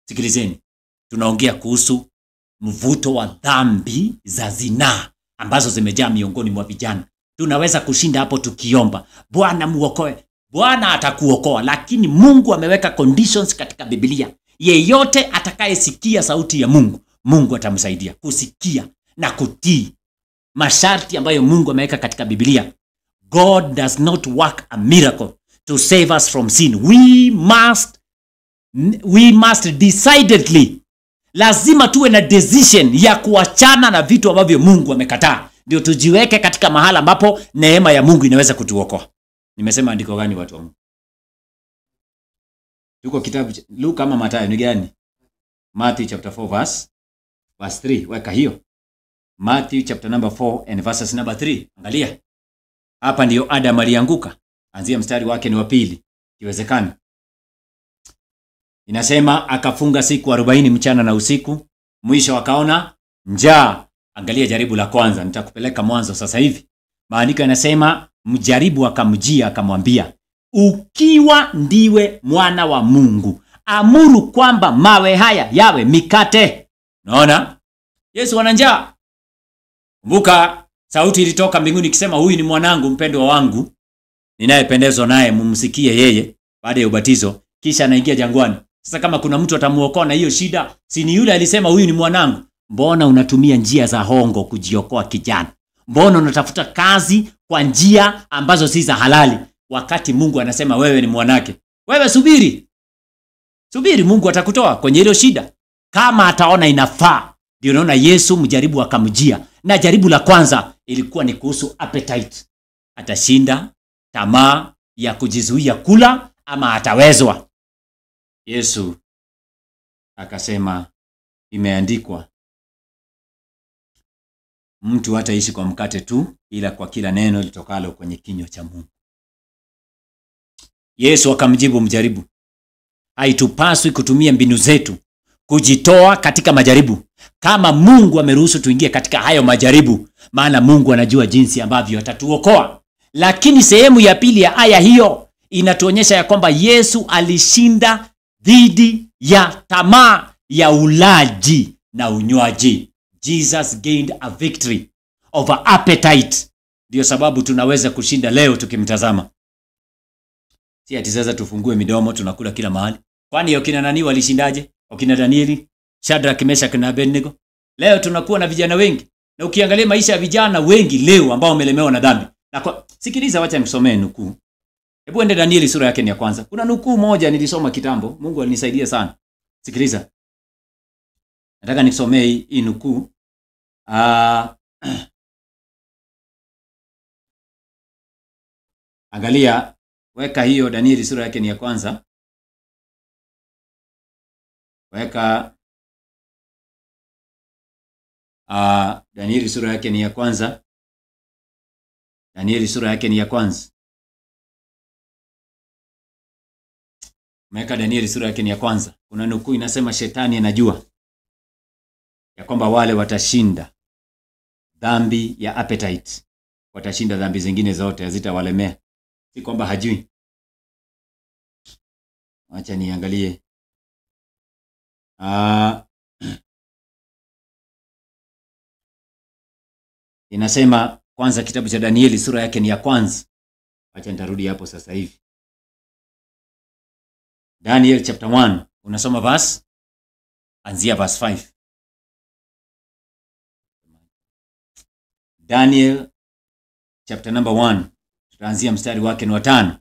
S1: Sikilizeni. Tunaongea kuhusu mvuto wa dhambi za zinaa ambazo zimejaa miongoni mwa vijana. Tunaweza kushinda hapo tukiomba, Bwana muokoe. Bwana atakuokoa, lakini Mungu ameweka conditions katika Biblia. Yeyote atakayesikia sauti ya Mungu, Mungu atamsaidia kusikia na kutii masharti ambayo Mungu ameweka katika Biblia. God does not work a miracle to save us from sin. We must decidedly, lazima tuwe na decision ya kuachana na vitu ambavyo Mungu amekataa, ndio tujiweke katika mahala ambapo neema ya Mungu inaweza kutuokoa. Nimesema andiko gani watu wa Mungu? Tuko kitabu Luka ama Mathayo ni gani? Matthew chapter 4 verse 3. Weka hiyo. Matthew chapter number 4 and verses number 3. Angalia. Hapa ndio Adam alianguka. Anzia mstari wake ni wa 2. Ikiwezekana. Inasema akafunga siku 40 mchana na usiku, mwisho akaona njaa. Angalia jaribu la kwanza, nitakupeleka Mwanzo sasa hivi. Maandiko yanasema mjaribu akamjia akamwambia, ukiwa ndiwe mwana wa Mungu, amuru kwamba mawe haya yawe mikate. Unaona? Yesu ana njaa. Kumbuka sauti ilitoka mbinguni ikisema, huyu ni mwanangu mpendwa wangu ninayependezwa naye, mumsikie yeye. Baada ya ubatizo kisha anaingia jangwani. Sasa kama kuna mtu atamuokoa na hiyo shida, si ni yule alisema huyu ni mwanangu? Mbona unatumia njia za hongo kujiokoa kijana? Mbona unatafuta kazi kwa njia ambazo si za halali, wakati Mungu anasema wewe ni mwanake? Wewe subiri. Subiri, Mungu atakutoa kwenye hilo shida kama ataona inafaa. Ndio unaona Yesu mjaribu akamjia. Na jaribu la kwanza ilikuwa ni kuhusu appetite. Atashinda tamaa ya kujizuia kula ama atawezwa? Yesu akasema imeandikwa, mtu hataishi kwa mkate tu, ila kwa kila neno litokalo kwenye kinywa cha Mungu. Yesu akamjibu mjaribu, haitupaswi kutumia mbinu zetu kujitoa katika majaribu kama Mungu ameruhusu tuingie katika hayo majaribu, maana Mungu anajua jinsi ambavyo atatuokoa. Lakini sehemu ya pili ya aya hiyo inatuonyesha ya kwamba Yesu alishinda dhidi ya tamaa ya ulaji na unywaji. Jesus gained a victory over appetite. Ndio sababu tunaweza kushinda leo tukimtazama. Si ati sasa tufungue midomo tunakula kila mahali. Kwani wakina nani walishindaje? Wakina Danieli, Shadrach, Meshach na Abednego. Leo tunakuwa na vijana wengi. Na ukiangalia maisha ya vijana wengi leo ambao wamelemewa na dhambi. Sikiliza, wacha nikusomee nukuu. Hebu ende Danieli sura yake ni ya kwanza. Kuna nukuu moja nilisoma kitambo, Mungu alinisaidia sana. Sikiliza. Nataka nikusomee hii nukuu. Angalia, weka hiyo Danieli sura yake ni ya kwanza. Weka Danieli sura yake ni ya kwanza. Danieli sura yake ni ya kwanza. Weka Danieli sura yake ni ya kwanza. Kuna nukuu inasema shetani anajua ya kwamba wale watashinda dhambi ya appetite, watashinda dhambi zingine zote, hazitawalemea. Si kwamba hajui. Acha niangalie. Inasema kwanza kitabu cha Danieli sura yake ni ya kwanza. Acha nitarudi hapo sasa hivi. Daniel chapter 1. Unasoma verse, anzia verse 5. Daniel chapter number 1. Tutaanzia mstari wake ni wa 5.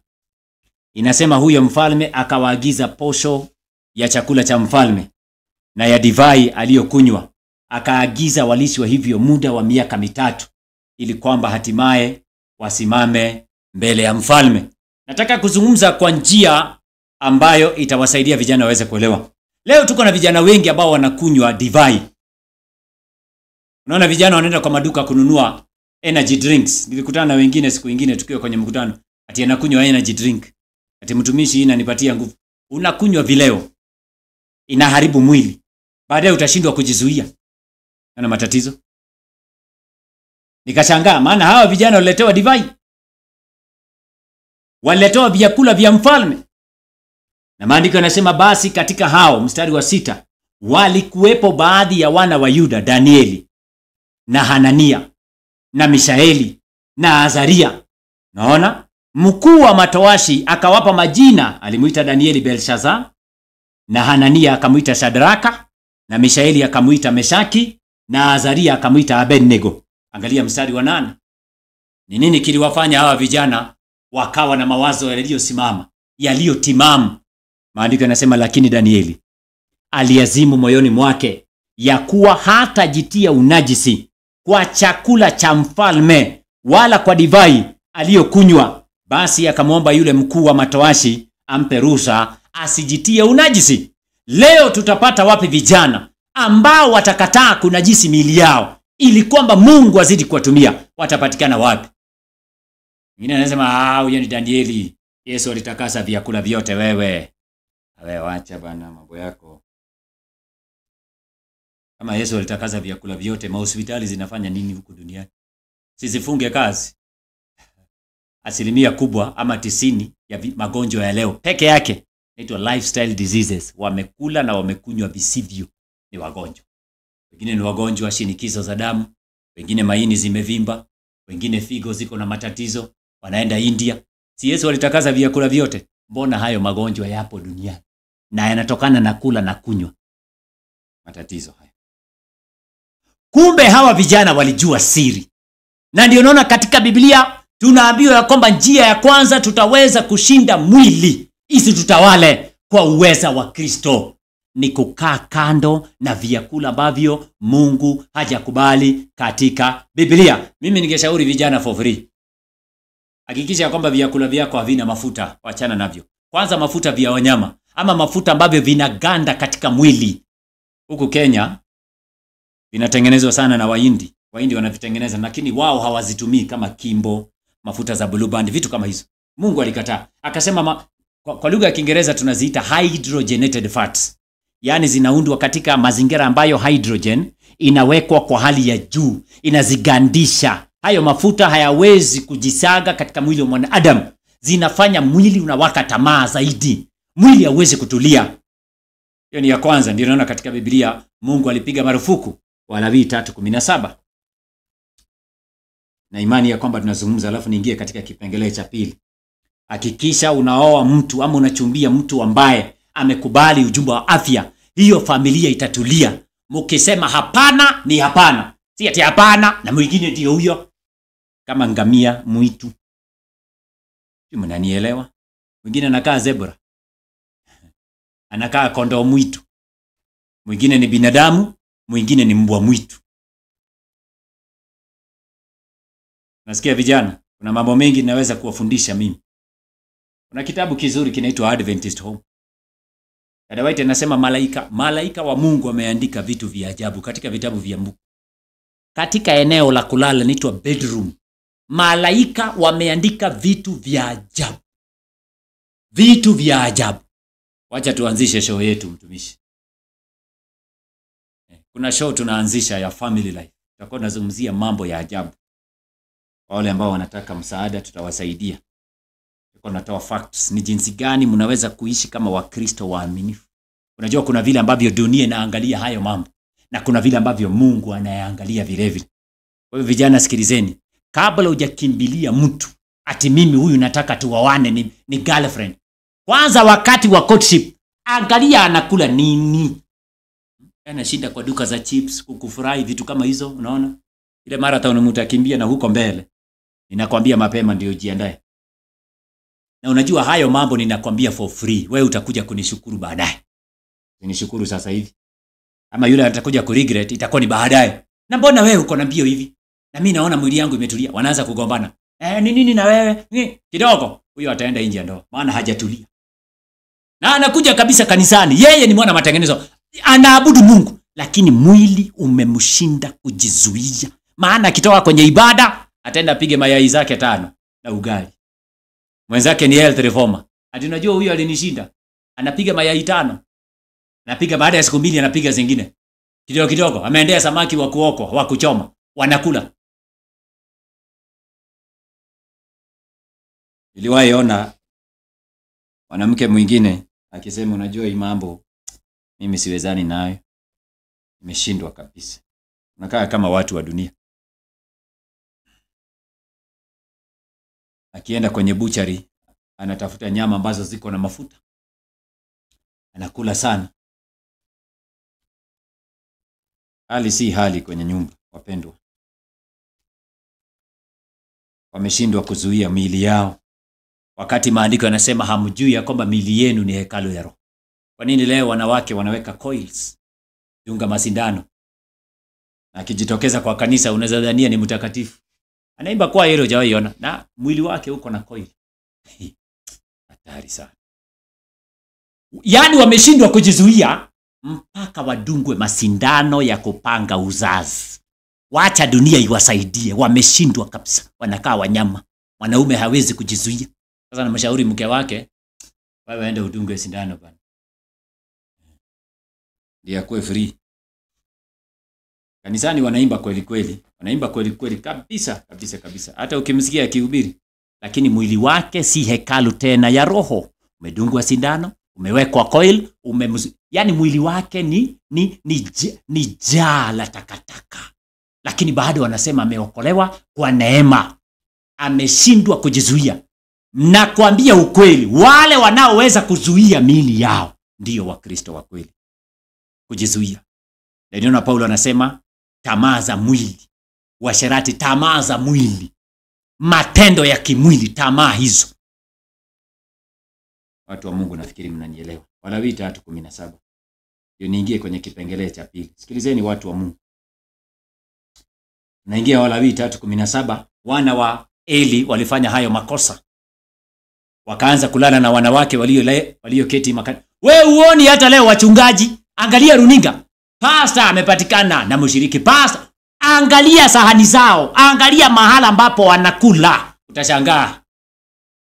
S1: Inasema huyo mfalme akawaagiza posho ya chakula cha mfalme na ya divai aliyokunywa. Akaagiza walishwe hivyo muda wa miaka 3 ili kwamba hatimaye wasimame mbele ya mfalme. Nataka kuzungumza kwa njia ambayo itawasaidia vijana waweze kuelewa. Leo tuko na vijana wengi ambao wanakunywa divai. Unaona vijana wanaenda kwa maduka kununua energy drinks. Nilikutana na wengine siku nyingine tukiwa kwenye mkutano, ati anakunywa energy drink. Ati mtumishi, hii inanipatia nguvu. Unakunywa vileo. Inaharibu mwili. Baadaye utashindwa kujizuia. Ana matatizo. Nikashangaa maana hawa vijana waletewa divai. Waletewa vyakula vya mfalme. Na maandiko yanasema basi katika hao, mstari wa 6, walikuwepo baadhi ya wana wa Yuda, Danieli na Hanania na Mishaeli na Azaria. Naona mkuu wa matowashi akawapa majina, alimuita Danieli Belshaza, na Hanania akamuita Shadraka, na Mishaeli akamuita Meshaki, na Azaria akamuita Abednego. Angalia mstari wa 8. Ni nini kiliwafanya hawa vijana wakawa na mawazo yaliyosimama, yaliyotimamu? Maandiko yanasema lakini Danieli aliazimu moyoni mwake ya kuwa hatajitia unajisi kwa chakula cha mfalme wala kwa divai aliyokunywa. Basi akamwomba yule mkuu wa matowashi ampe ruhusa asijitie unajisi. Leo tutapata wapi vijana ambao watakataa kunajisi miili yao ili kwamba Mungu azidi kuwatumia? Watapatikana wapi? Mimi nasema huyo ni Danieli. Yesu alitakasa vyakula vyote. Wewe acha bana mambo yako. Kama Yesu alitakasa vyakula vyote, mahospitali zinafanya nini huku duniani? Sizifunge kazi. Asilimia kubwa ama 90 ya magonjwa ya leo peke yake inaitwa lifestyle diseases. Wamekula na wamekunywa visivyo, ni wagonjwa. Wengine ni wagonjwa shinikizo za damu, wengine maini zimevimba, wengine figo ziko na matatizo, wanaenda India. Si Yesu alitakasa vyakula vyote? Mbona hayo magonjwa yapo duniani? Na yanatokana na kula na kunywa. Matatizo haya. Kumbe hawa vijana walijua siri. Na ndio unaona katika Biblia tunaambiwa ya kwamba njia ya kwanza tutaweza kushinda mwili isitutawale kwa uweza wa Kristo ni kukaa kando na vyakula ambavyo Mungu hajakubali katika Biblia. Mimi ningeshauri vijana for free, hakikisha kwamba vyakula vyako havina mafuta, waachana navyo. Kwanza mafuta vya wanyama ama mafuta ambavyo vinaganda katika mwili. Huku Kenya vinatengenezwa sana na Wahindi. Wahindi wanavitengeneza lakini wao hawazitumii kama Kimbo, mafuta za Blue Band, vitu kama hizo. Mungu alikataa. Akasema kwa lugha ya Kiingereza tunaziita hydrogenated fats. Yaani zinaundwa katika mazingira ambayo hydrogen inawekwa kwa hali ya juu, inazigandisha. Hayo mafuta hayawezi kujisaga katika mwili wa mwanadamu. Zinafanya mwili unawaka tamaa zaidi. Mwili hauwezi kutulia. Hiyo ni ya kwanza. Ndio naona katika Biblia Mungu alipiga marufuku. Walawi 3:17. Na imani ya kwamba tunazungumza, alafu niingie katika kipengele cha pili. Hakikisha unaoa mtu ama unachumbia mtu ambaye amekubali ujumbe wa afya. Hiyo familia itatulia. Mkisema hapana ni hapana. Si ati hapana na mwingine ndio huyo. Kama ngamia mwitu. Mnanielewa? Mwingine anakaa zebra. Anakaa kondoo mwitu. Mwingine ni binadamu, mwingine ni mbwa mwitu. Nasikia vijana, kuna mambo mengi ninaweza kuwafundisha mimi. Kuna kitabu kizuri kinaitwa Adventist Home. Dada White anasema malaika wa Mungu wameandika vitu vya ajabu katika vitabu vya Mungu. Katika eneo la kulala linaitwa bedroom. Malaika wameandika vitu vya ajabu. Vitu vya ajabu. Wacha tuanzishe show yetu mtumishi. Kuna show tunaanzisha ya family life. Tutakuwa tunazungumzia mambo ya ajabu. Kwa wale ambao wanataka msaada tutawasaidia. Tutakuwa tunatoa facts ni jinsi gani mnaweza kuishi kama Wakristo waaminifu. Unajua kuna vile ambavyo dunia inaangalia hayo mambo na kuna vile ambavyo Mungu anayaangalia vile vile. Kwa hivyo vijana sikilizeni, kabla hujakimbilia mtu ati mimi huyu nataka tuwawane ni girlfriend. Kwanza wakati wa courtship, angalia anakula nini. Anashinda kwa duka za chips, kukufurahi, vitu kama hizo, unaona? Ile marathon mtakimbia na huko mbele. Ninakwambia mapema ndio jiandae. Na unajua hayo mambo ninakwambia for free. Wewe utakuja kunishukuru baadaye. Unishukuru sasa hivi. Ama yule atakuja ku regret itakuwa ni baadaye. Na mbona wewe uko na mbio hivi? Na mimi naona mwili yangu imetulia. Wanaanza kugombana. Ni nini na wewe? Kidogo. Huyo ataenda nje ya ndoa. Maana hajatulia. Na anakuja kabisa kanisani. Yeye ni mwana matengenezo. Anaabudu Mungu. Lakini mwili umemshinda kujizuia. Maana akitoka kwenye ibada, ataenda apige mayai zake 5 na ugali. Mwenzake ni health reformer. Ati unajua huyo alinishinda. Anapiga mayai 5. Anapiga baada ya siku 2 anapiga zingine. Kidogo kidogo. Ameendea samaki wa kuokwa, wa kuchoma. Wanakula. Niliwahi ona mwanamke mwingine akisema unajua hii mambo mimi siwezani nayo. Nimeshindwa kabisa. Unakaa kama watu wa dunia. Akienda kwenye butchery anatafuta nyama ambazo ziko na mafuta. Anakula sana. Hali si hali kwenye nyumba, wapendwa. Wameshindwa kuzuia miili yao. Wakati maandiko yanasema hamjui ya kwamba miili yenu ni hekalu ya Roho. Kwa nini leo wanawake wanaweka coils? Dunga masindano. Na akijitokeza kwa kanisa unaweza dhania ni mtakatifu. Anaimba kwa hilo hujaiona na mwili wake uko na coil. Hatari sana. Yaani wameshindwa kujizuia mpaka wadungwe masindano ya kupanga uzazi. Wacha dunia iwasaidie. Wameshindwa kabisa. Wanakaa wanyama. Mwanaume hawezi kujizuia. Sasa namshauri mke wake, wewe aende udungwe sindano bwana. Ndio akuwe free. Kanisani wanaimba kweli kweli. Wanaimba kweli kweli kabisa. Hata ukimsikia akihubiri. Lakini mwili wake si hekalu tena ya Roho. Umedungwa sindano, umewekwa coil, yani mwili wake ni jaa la takataka. Lakini bado wanasema ameokolewa kwa neema. Ameshindwa kujizuia. Nakwambia ukweli, wale wanaoweza kuzuia miili yao ndio Wakristo wa kweli. Kujizuia. Ndio Paulo anasema tamaa za mwili, uasherati, tamaa za mwili, matendo ya kimwili, tamaa hizo. Watu wa Mungu nafikiri mnanielewa. Walawi 3:17. Ndio niingie kwenye kipengele cha pili. Sikilizeni watu wa Mungu. Naingia Walawi 3:17. Wana wa Eli walifanya hayo makosa. Wakaanza kulala na wanawake walioketi makani. Wewe uoni hata leo wachungaji? Angalia runinga. Pastor amepatikana na mshiriki pastor. Angalia sahani zao. Angalia mahala ambapo wanakula. Utashangaa.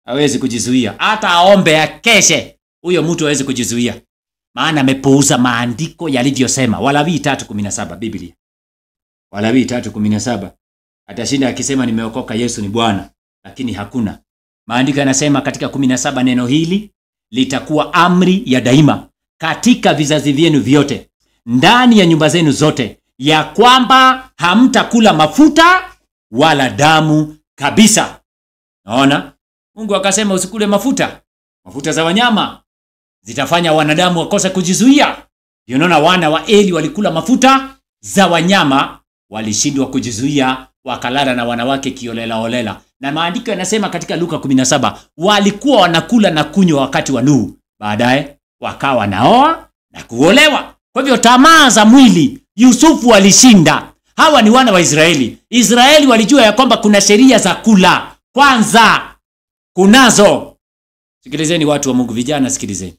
S1: Hawezi kujizuia. Hata aombe akeshe, huyo mtu hawezi kujizuia. Maana amepuuza maandiko yalivyosema. Walawi 3:17 Biblia. Walawi 3:17. Atashinda akisema nimeokoka, Yesu ni Bwana, lakini hakuna. Maandiko yanasema katika 17 neno hili litakuwa amri ya daima katika vizazi vyenu vyote, ndani ya nyumba zenu zote, ya kwamba hamtakula mafuta wala damu kabisa. Naona? Mungu akasema usikule mafuta. Mafuta za wanyama zitafanya wanadamu wakose kujizuia. Ndio unaona wana wa Eli walikula mafuta za wanyama, walishindwa kujizuia, wakalala na wanawake kiolela. Na maandiko yanasema katika Luka 17 walikuwa wanakula na kunywa wakati wa Nuhu. Baadaye wakawa naoa na kuolewa. Kwa hivyo tamaa za mwili Yusufu alishinda. Hawa ni wana wa Israeli. Israeli walijua ya kwamba kuna sheria za kula. Kwanza kunazo. Sikilizeni watu wa Mungu, vijana sikilizeni.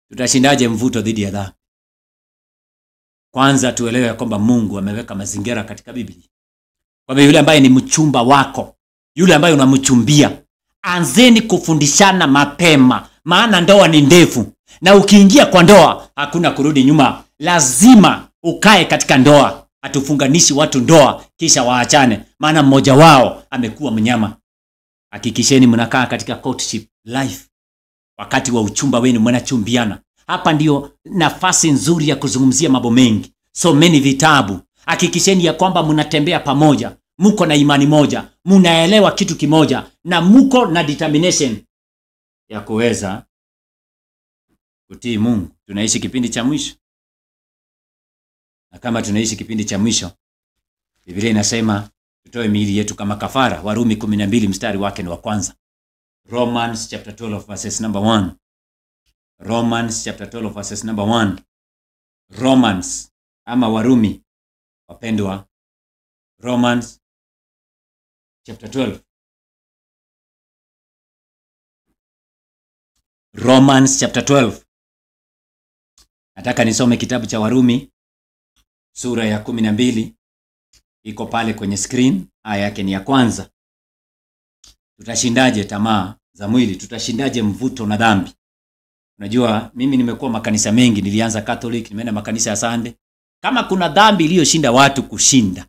S1: Tutashindaje mvuto dhidi ya dhambi? Kwanza tuelewe ya kwamba Mungu ameweka mazingira katika Biblia. Kwa yule ambaye ni mchumba wako, yule ambaye unamchumbia, anzeni kufundishana mapema, maana ndoa ni ndefu. Na ukiingia kwa ndoa, hakuna kurudi nyuma. Lazima ukae katika ndoa. Hatufunganishi watu ndoa kisha waachane, maana mmoja wao amekuwa mnyama. Hakikisheni mnakaa katika courtship life. Wakati wa uchumba wenu mnachumbiana. Hapa ndio nafasi nzuri ya kuzungumzia mambo mengi. Someni vitabu. Hakikisheni ya kwamba mnatembea pamoja, mko na imani moja, mnaelewa kitu kimoja, na mko na determination ya kuweza kutii Mungu. Tunaishi kipindi cha mwisho. Na kama tunaishi kipindi cha mwisho, Biblia inasema tutoe miili yetu kama kafara. Warumi 12 mstari wake ni wa kwanza. Romans chapter 12 verses number 1. Romans chapter 12 verses number 1. Romans ama Warumi wapendwa. Romans chapter 12. Romans chapter 12. Nataka nisome kitabu cha Warumi sura ya 12. Iko pale kwenye screen. Aya yake ni ya kwanza. Tutashindaje tamaa za mwili? Tutashindaje mvuto na dhambi? Unajua mimi nimekuwa makanisa mengi, nilianza Catholic, nimeenda makanisa ya Sunday. Kama kuna dhambi iliyoshinda watu kushinda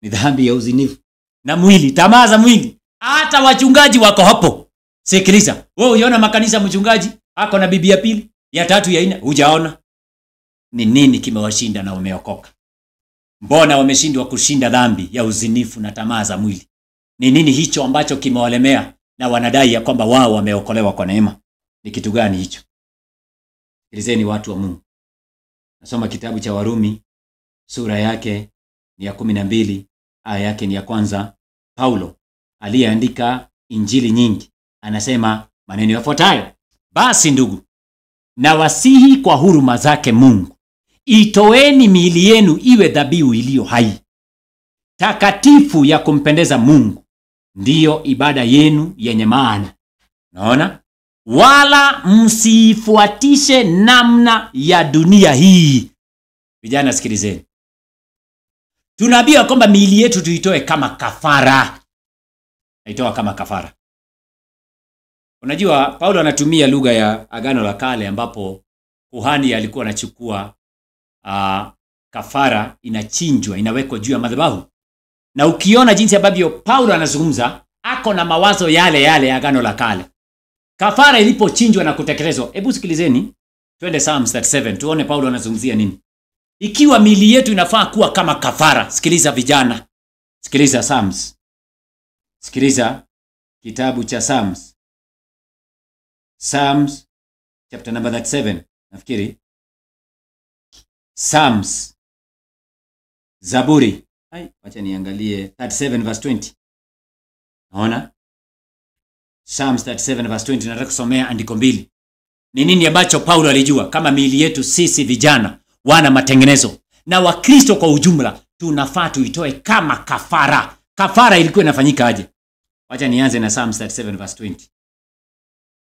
S1: ni dhambi ya uzinifu na mwili, tamaa za mwili. Hata wachungaji wako hapo. Sikiliza, wewe unaona makanisa mchungaji ako na bibi ya pili, ya tatu, ya nne, hujaona? Ni nini kimewashinda na wameokoka? Mbona wameshindwa kushinda dhambi ya uzinifu na tamaa za mwili? Ni nini hicho ambacho kimewalemea na wanadai ya kwamba wao wameokolewa kwa neema? Ni kitu gani hicho? Sikilizeni watu wa Mungu. Nasoma kitabu cha Warumi sura yake ni ya 12, aya yake ni ya kwanza. Paulo aliyeandika injili nyingi anasema maneno yafuatayo: basi ndugu, na wasihi kwa huruma zake Mungu, itoeni miili yenu iwe dhabihu iliyo hai, takatifu, ya kumpendeza Mungu, ndiyo ibada yenu yenye maana. Naona? Wala msifuatishe namna ya dunia hii. Vijana sikilizeni. Tunaambiwa kwamba miili yetu tuitoe kama kafara. Aitoa kama kafara. Unajua Paulo anatumia lugha ya Agano la Kale ambapo kuhani alikuwa anachukua kafara, inachinjwa, inawekwa juu ya madhabahu. Na ukiona jinsi ambavyo Paulo anazungumza, ako na mawazo yale yale ya Agano la Kale. Kafara ilipochinjwa na kutekelezwa. Hebu sikilizeni, twende Psalms 37 tuone Paulo anazungumzia nini. Ikiwa miili yetu inafaa kuwa kama kafara, sikiliza vijana. Sikiliza Psalms. Sikiliza kitabu cha Psalms. Psalms chapter number 37, nafikiri. Psalms. Zaburi. Wacha niangalie 37 verse 20. Naona? Psalms 37 verse 20, nataka kusomea andiko mbili. Ni nini ambacho Paulo alijua? Kama miili yetu sisi vijana wana matengenezo na Wakristo kwa ujumla tunafaa tuitoe kama kafara. Kafara ilikuwa inafanyika aje? Wacha nianze na Psalms 37 verse 20.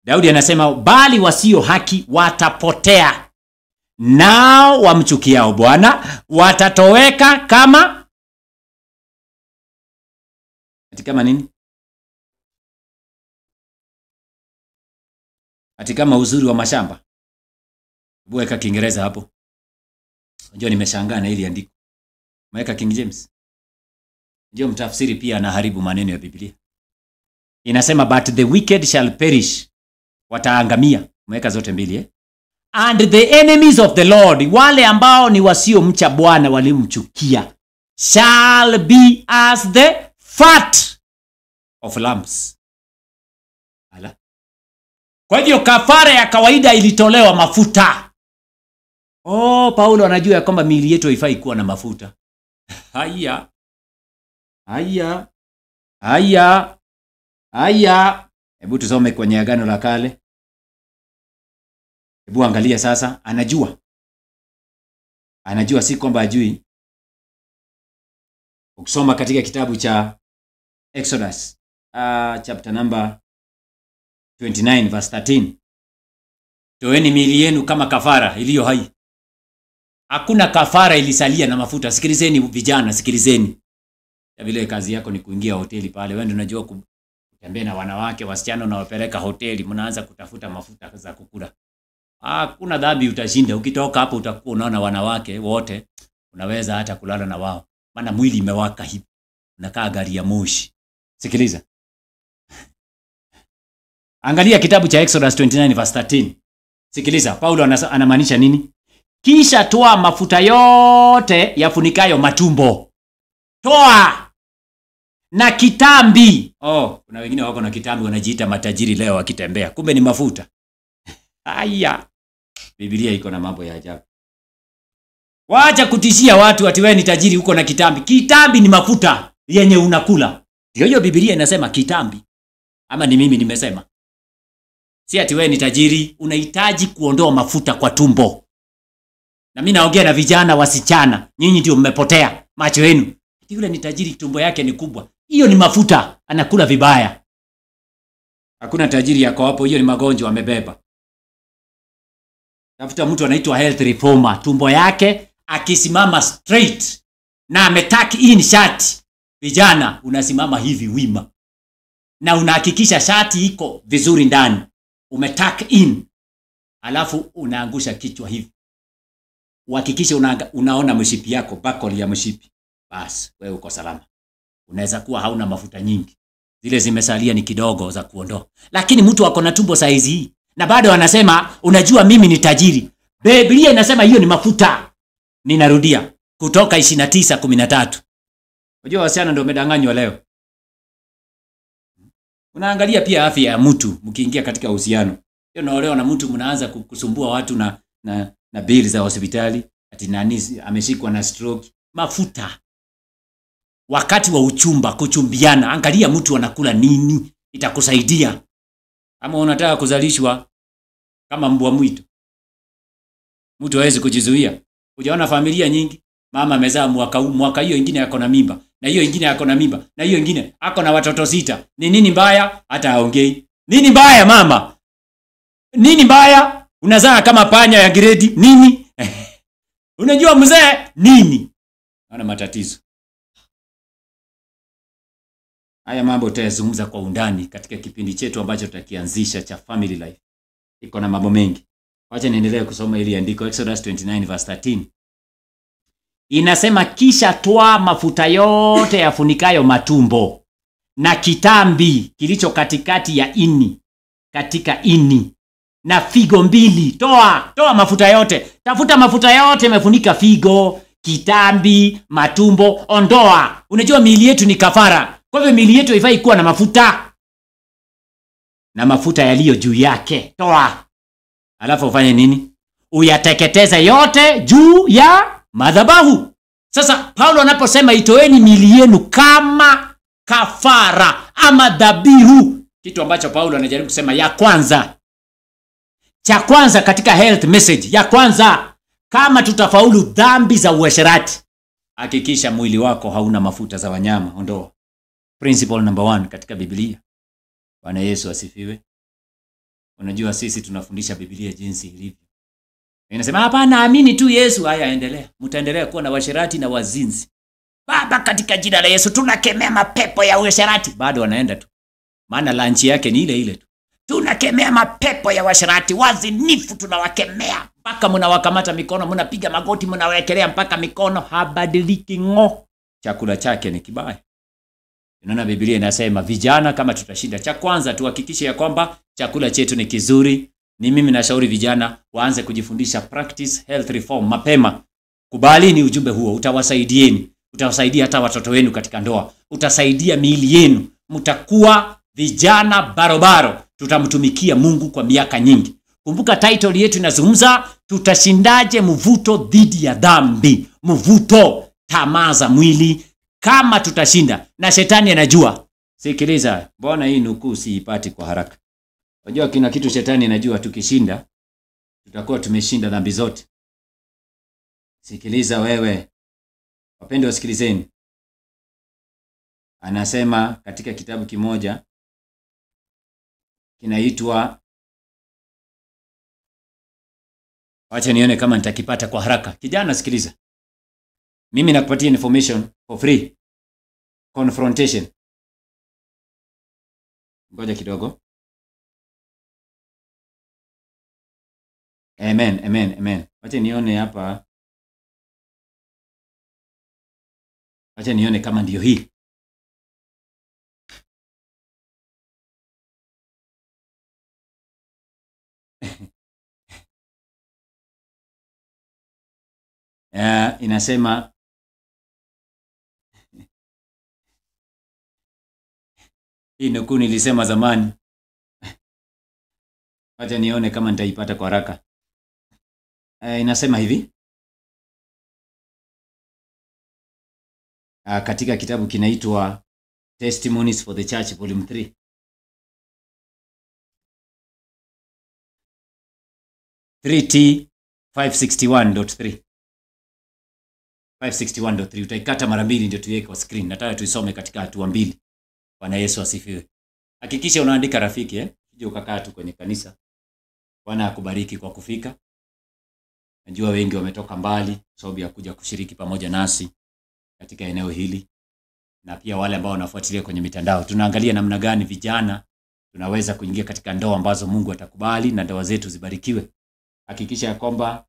S1: Daudi anasema, bali wasio haki watapotea, nao wamchukiao Bwana watatoweka kama nini? Kama uzuri wa mashamba. Weka Kiingereza hapo. Unajua nimeshangaa na hili andiko. Weka King James. Ndio mtafsiri pia anaharibu maneno ya Biblia. Inasema but the wicked shall perish. Wataangamia. Weka zote mbili And the enemies of the Lord, wale ambao ni wasio mcha Bwana walimchukia, shall be as the fat of lambs. Ala. Kwa hivyo kafara ya kawaida ilitolewa mafuta. Paulo anajua kwamba miili yetu haifai kuwa na mafuta. Haya. Hebu tusome kwenye Agano la Kale. Hebu angalia sasa, anajua si kwamba ajui. Ukisoma katika kitabu cha Exodus chapter number 29 verse 13. Toeni miili yenu kama kafara iliyo hai. Hakuna kafara ilisalia na mafuta. Sikilizeni vijana, sikilizeni. Ya vile kazi yako ni kuingia hoteli pale. Wewe ndio unajua kutembea na wanawake, wasichana unawapeleka hoteli, mnaanza kutafuta mafuta za kukula. Hakuna dhambi utashinda. Ukitoka hapo utakuwa unaona wanawake wote, unaweza hata kulala na wao. Maana mwili imewaka hivi. Unakaa gari ya moshi. Sikiliza. Angalia kitabu cha Exodus 29 verse 13. Sikiliza, Paulo anamaanisha nini? Kisha toa mafuta yote yafunikayo matumbo. Toa. na kitambi. Kuna wengine wako na kitambi wanajiita matajiri leo wakitembea, kumbe ni mafuta. Haya, Biblia iko na mambo ya ajabu. Waacha kutishia watu ati wewe ni tajiri uko na kitambi. Kitambi ni mafuta yenye unakula. Ndio hiyo Biblia inasema kitambi. Ama ni mimi nimesema? Si ati wewe ni tajiri, unahitaji kuondoa mafuta kwa tumbo. Na mimi naongea na vijana wasichana, nyinyi ndio mmepotea macho yenu. Yule ni tajiri, tumbo yake ni kubwa. Hiyo ni mafuta, anakula vibaya. Hakuna tajiri yako hapo, hiyo ni magonjwa amebeba. Tafuta mtu anaitwa health reformer, tumbo yake akisimama straight na ametuck in shirt. Vijana, unasimama hivi wima. Na unahakikisha shati iko vizuri ndani. Umetuck in. Alafu unaangusha kichwa hivi. Uhakikishe unaona mshipi yako, buckle ya mshipi. Bas, wewe uko salama. Unaweza kuwa hauna mafuta nyingi. Zile zimesalia ni kidogo za kuondoa. Lakini mtu ako na tumbo size hii na bado anasema unajua mimi ni tajiri. Biblia inasema hiyo ni mafuta. Ninarudia Kutoka 29:13. Unajua wasichana ndio wamedanganywa leo. Unaangalia pia afya ya mtu mkiingia katika uhusiano. Hiyo naolewa na mtu mnaanza kusumbua watu na bili za hospitali, ati nani ameshikwa na stroke. Mafuta. Wakati wa uchumba, kuchumbiana, angalia mtu anakula nini, itakusaidia. Ama unataka kuzalishwa kama mbwa mwitu, mtu hawezi kujizuia. Unaona familia nyingi, mama amezaa mwaka hiyo ingine yako na mimba, na hiyo ingine yako na mimba, na hiyo ingine ako na watoto 6. Ni nini mbaya? Hata haongei. Nini mbaya mama? Nini mbaya? Unazaa kama panya ya gredi. Nini? Unajua mzee nini? Ana matatizo. Haya mambo tutayazungumza kwa undani katika kipindi chetu ambacho tutakianzisha cha Family Life. Iko na mambo mengi. Wacha niendelee kusoma ili andiko Exodus 29:13. Inasema kisha toa mafuta yote yafunikayo matumbo na kitambi kilicho katikati ya ini, katika ini na figo 2. Toa mafuta yote. Tafuta mafuta yote yamefunika figo, kitambi, matumbo, ondoa. Unajua miili yetu ni kafara. Kwa hivyo miili yetu haifai kuwa na mafuta. Na mafuta yaliyo juu yake. Toa. Alafu ufanye nini? Uyateketeze yote juu ya madhabahu. Sasa Paulo anaposema itoeni miili yenu kama kafara ama dhabihu, kitu ambacho Paulo anajaribu kusema ya kwanza. Cha kwanza katika health message, ya kwanza, kama tutafaulu dhambi za uasherati, hakikisha mwili wako hauna mafuta za wanyama, ondoa. Principle number 1 katika Biblia. Bwana Yesu asifiwe. Unajua sisi tunafundisha Biblia jinsi ilivyo. Inasema hapa naamini tu Yesu. Haya, endelea. Mtaendelea kuwa na washerati na wazinzi. Baba, katika jina la Yesu tunakemea mapepo ya washerati. Bado wanaenda tu. Maana lunch yake ni ile ile tu. Tunakemea mapepo ya washerati, wazinifu tunawakemea. Mpaka mnawakamata mikono, mnapiga magoti, mnawekelea mpaka mikono habadiliki ngo. Chakula chake ni kibaya. Unaona Biblia inasema vijana, kama tutashinda, cha kwanza tuhakikishe ya kwamba chakula chetu ni kizuri. Ni mimi nashauri vijana waanze kujifundisha practice health reform mapema. Kubalini ujumbe huo, utawasaidieni. Utawasaidia hata watoto wenu katika ndoa. Utasaidia miili yenu. Mtakuwa vijana barobaro. Tutamtumikia Mungu kwa miaka nyingi. Kumbuka title yetu inazungumza tutashindaje mvuto dhidi ya dhambi. Mvuto, tamaa za mwili. Kama tutashinda, na shetani anajua. Sikiliza, mbona hii nukuu siipati kwa haraka? Unajua kina kitu shetani anajua, tukishinda tutakuwa tumeshinda dhambi zote. Sikiliza wewe. Wapendwa wasikilizeni. Anasema katika kitabu kimoja kinaitwa, wacha nione kama nitakipata kwa haraka. Kijana sikiliza. Mimi nakupatia information for free. Confrontation. Ngoja kidogo. Amen. Wacha nione hapa. Wacha nione kama ndio hii. Inasema Hii nukuu nilisema zamani. Wacha nione kama nitaipata kwa haraka. Inasema hivi. Katika kitabu kinaitwa Testimonies for the Church Volume 3. 3T 561.3. 561.3. Utaikata mara mbili ndio tuweke kwa screen. Nataka tuisome katika hatua mbili. Bwana Yesu asifiwe. Hakikisha unaandika rafiki, Sije ukakaa tu kwenye kanisa. Bwana akubariki kwa kufika. Najua wengi wametoka mbali sababu ya kuja kushiriki pamoja nasi katika eneo hili. Na pia wale ambao wanafuatilia kwenye mitandao. Tunaangalia namna gani vijana tunaweza kuingia katika ndoa ambazo Mungu atakubali na ndoa zetu zibarikiwe. Hakikisha ya kwamba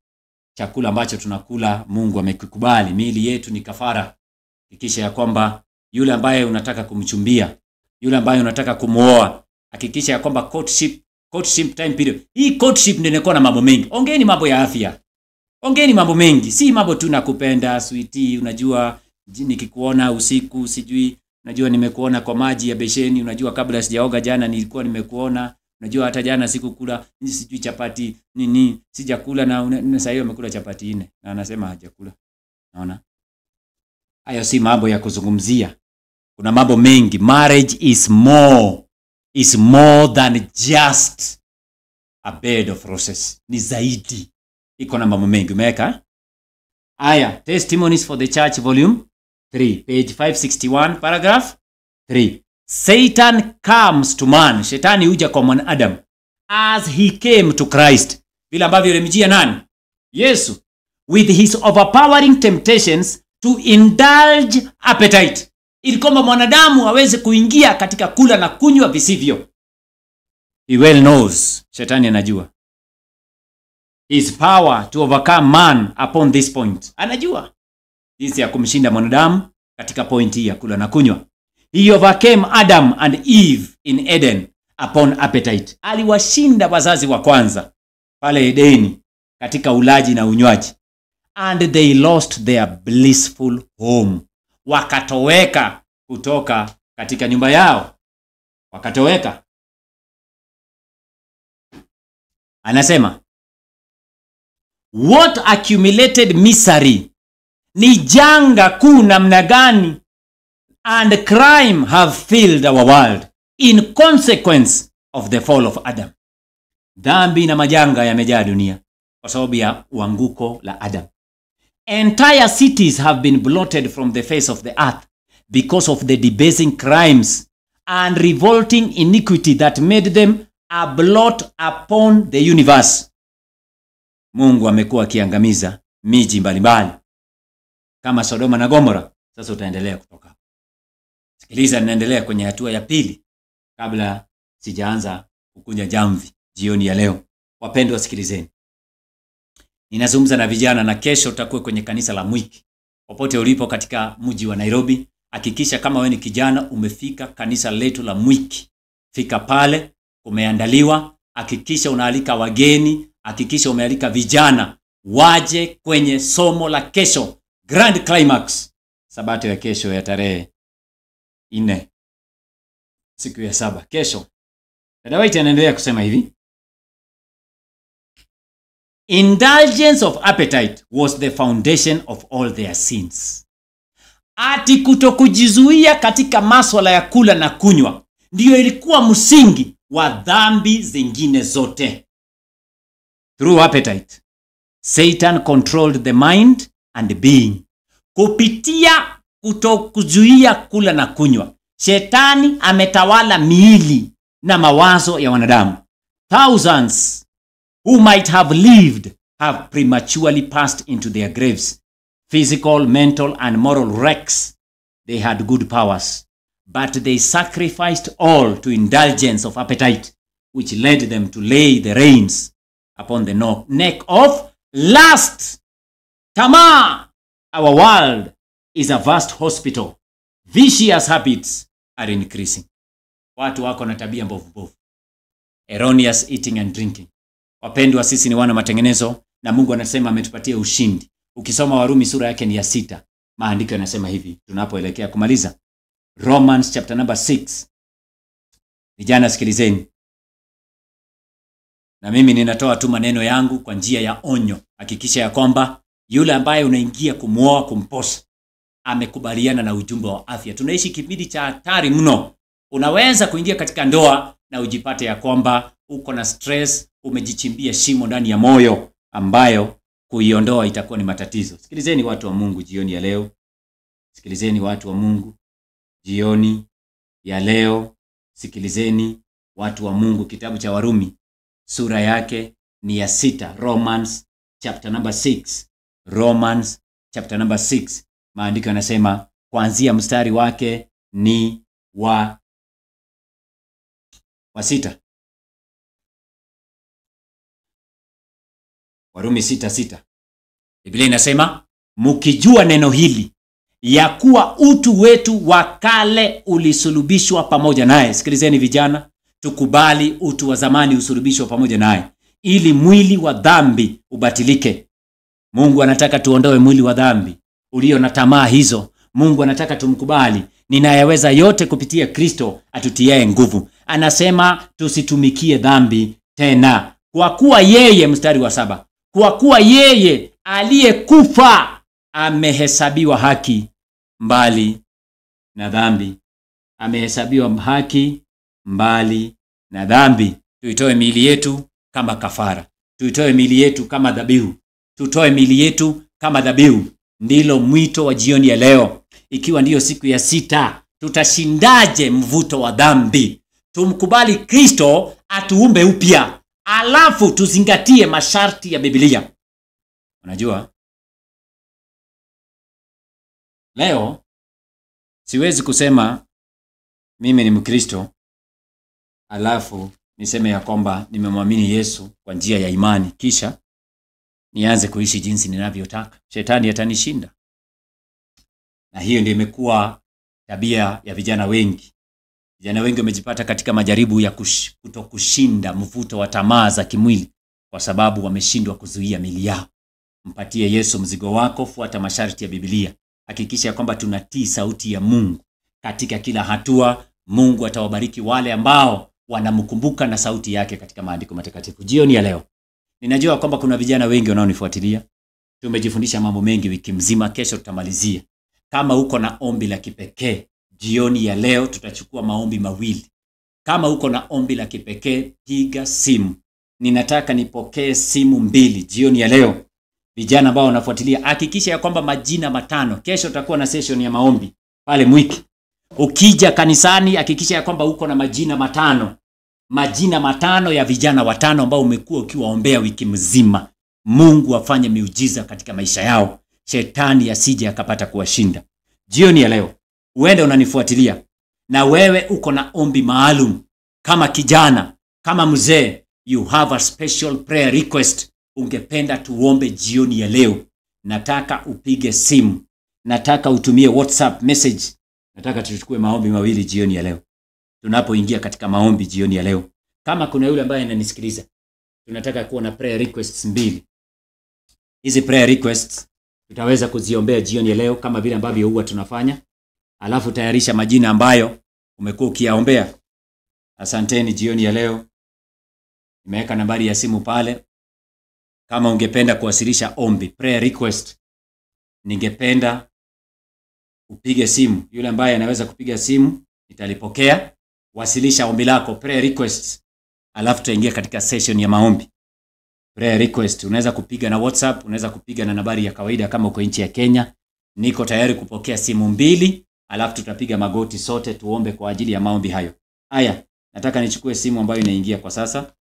S1: chakula ambacho tunakula Mungu amekikubali. Miili yetu ni kafara. Hakikisha ya kwamba yule ambaye unataka kumchumbia, yule ambaye unataka kumuoa, hakikisha ya kwamba courtship time period. Hii courtship ndio inakuwa na mambo mengi. Ongeeni mambo ya afya. Ongeeni mambo mengi. Si mambo tu nakupenda, sweetie, unajua nikikuona usiku, sijui, unajua nimekuona kwa maji ya besheni, unajua kabla sijaoga jana nilikuwa nimekuona, unajua hata jana sikukula sijui chapati nini, sijakula na sasa hiyo amekula chapati 4 na anasema hajakula. Unaona? Hayo si mambo ya kuzungumzia. Kuna mambo mengi. Marriage is more than just a bed of roses. Ni zaidi. Iko na mambo mengi. Umeweka? Aya, Testimonies for the Church Volume 3, page 561, paragraph 3. Satan comes to man. Shetani huja kwa mwanadamu as he came to Christ. Vile ambavyo alimjia nani? Yesu. With his overpowering temptations to indulge appetite. Ili kwamba mwanadamu aweze kuingia katika kula na kunywa visivyo. He well knows. Shetani anajua. His power to overcome man upon this point. Anajua jinsi ya kumshinda mwanadamu katika point hii ya kula na kunywa. He overcame Adam and Eve in Eden upon appetite. Aliwashinda wazazi wa kwanza pale Edeni katika ulaji na unywaji. And they lost their blissful home. Wakatoweka kutoka katika nyumba yao. Wakatoweka. Anasema, what accumulated misery, ni janga kuu namna gani, and crime have filled our world in consequence of the fall of Adam. Dhambi na majanga yamejaa dunia kwa sababu ya uanguko la Adam. Entire cities have been blotted from the face of the earth because of the debasing crimes and revolting iniquity that made them a blot upon the universe. Mungu amekuwa akiangamiza miji mbalimbali kama Sodoma na Gomora. Sasa utaendelea kutoka. Sikiliza, ninaendelea kwenye hatua ya pili kabla sijaanza kukunja jamvi jioni ya leo. Wapendwa, sikilizeni. Ninazungumza na vijana na kesho utakuwa kwenye kanisa la Mwiki. Popote ulipo katika mji wa Nairobi, hakikisha kama wewe ni kijana umefika kanisa letu la Mwiki. Fika pale, umeandaliwa, hakikisha unaalika wageni, hakikisha umealika vijana waje kwenye somo la kesho, Grand Climax, Sabato ya kesho ya tarehe 4, siku ya 7 kesho. Dada White anaendelea kusema hivi. Indulgence of appetite was the foundation of all their sins. Ati kutokujizuia katika masuala ya kula na kunywa ndio ilikuwa msingi wa dhambi zingine zote. Through appetite, Satan controlled the mind and being. Kupitia kutokuzuia kula na kunywa, Shetani ametawala miili na mawazo ya wanadamu. Thousands who might have lived have prematurely passed into their graves. Physical, mental, and moral wrecks. They had good powers, but they sacrificed all to indulgence of appetite, which led them to lay the reins upon the neck of lust. Tamaa. Our world is a vast hospital. Vicious habits are increasing. Watu wako na tabia mbovu. Erroneous eating and drinking. Wapendwa, sisi ni wana matengenezo na Mungu anasema ametupatia ushindi. Ukisoma Warumi sura yake ni ya 6, maandiko yanasema hivi tunapoelekea kumaliza. Romans chapter number 6 Vijana sikilizeni. Na mimi ninatoa tu maneno yangu kwa njia ya onyo. Hakikisha ya kwamba yule ambaye unaingia kumuoa, kumposa, amekubaliana na ujumbe wa afya. Tunaishi kipindi cha hatari mno. Unaweza kuingia katika ndoa na ujipate ya kwamba uko na stress, umejichimbia shimo ndani ya moyo ambayo kuiondoa itakuwa ni matatizo. Sikilizeni watu wa Mungu jioni ya leo. Sikilizeni watu wa Mungu jioni ya leo. Sikilizeni watu wa Mungu, kitabu cha Warumi sura yake ni ya 6, Romans chapter number 6. Romans chapter number 6. Maandiko yanasema kuanzia mstari wake ni wa 6. Warumi 6:6. Biblia inasema mkijua neno hili ya kuwa utu wetu wa kale ulisulubishwa pamoja naye. Sikilizeni vijana, tukubali utu wa zamani usulubishwa pamoja naye ili mwili wa dhambi ubatilike. Mungu anataka tuondoe mwili wa dhambi ulio na tamaa hizo. Mungu anataka tumkubali, ninayaweza yote kupitia Kristo atutiaye nguvu. Anasema tusitumikie dhambi tena. Kwa kuwa yeye, mstari wa 7, kwa kuwa yeye aliyekufa amehesabiwa haki mbali na dhambi. Amehesabiwa haki mbali na dhambi. Tuitoe miili yetu kama kafara. Tuitoe miili yetu kama dhabihu. Tutoe miili yetu kama dhabihu. Ndilo mwito wa jioni ya leo. Ikiwa ndiyo siku ya 6, tutashindaje mvuto wa dhambi? Tumkubali Kristo atuumbe upya. Alafu tuzingatie masharti ya Biblia. Unajua, leo siwezi kusema mimi ni Mkristo alafu niseme ya kwamba nimemwamini Yesu kwa njia ya imani kisha nianze kuishi jinsi ninavyotaka. Shetani atanishinda. Na hiyo ndio imekuwa tabia ya vijana wengi. Vijana wengi wamejipata katika majaribu ya kutokushinda mvuto wa tamaa za kimwili kwa sababu wameshindwa kuzuia miili yao. Mpatie Yesu mzigo wako, fuata masharti ya Biblia. Hakikisha kwamba tunatii sauti ya Mungu katika kila hatua. Mungu atawabariki wale ambao wanamkumbuka na sauti yake katika maandiko matakatifu. Jioni ya leo, ninajua kwamba kuna vijana wengi wanaonifuatilia. Tumejifundisha mambo mengi wiki mzima, kesho tutamalizia. Kama uko na ombi la kipekee, jioni ya leo tutachukua maombi mawili. Kama uko na ombi la kipekee, piga simu. Ninataka nipokee simu 2 jioni ya leo. Vijana ambao wanafuatilia, hakikisha ya kwamba majina 5. Kesho tutakuwa na session ya maombi pale Mwiki. Ukija kanisani, hakikisha ya kwamba uko na majina 5. Majina 5 ya vijana 5 ambao umekuwa ukiwaombea wiki mzima. Mungu afanye miujiza katika maisha yao. Shetani asije akapata kuwashinda. Jioni ya leo, uende unanifuatilia na wewe uko na ombi maalum, kama kijana, kama mzee, you have a special prayer request, ungependa tuombe jioni ya leo. Nataka upige simu, nataka utumie WhatsApp message. Nataka tuchukue maombi mawili jioni ya leo. Tunapoingia katika maombi jioni ya leo, kama kuna yule ambaye ananisikiliza, tunataka kuwa na prayer requests 2. Hizi prayer requests tutaweza kuziombea jioni ya leo kama vile ambavyo huwa tunafanya. Alafu tayarisha majina ambayo umekuwa ukiyaombea. Asanteni jioni ya leo. Nimeweka nambari ya simu pale. Kama ungependa kuwasilisha ombi, prayer request, ningependa upige simu. Yule ambaye anaweza kupiga simu nitalipokea. Wasilisha ombi lako, prayer request. Alafu tutaingia katika session ya maombi. Prayer request unaweza kupiga na WhatsApp, unaweza kupiga na nambari ya kawaida kama uko nchi ya Kenya. Niko tayari kupokea simu 2, alafu tutapiga magoti sote tuombe kwa ajili ya maombi hayo. Haya, nataka nichukue simu ambayo inaingia kwa sasa.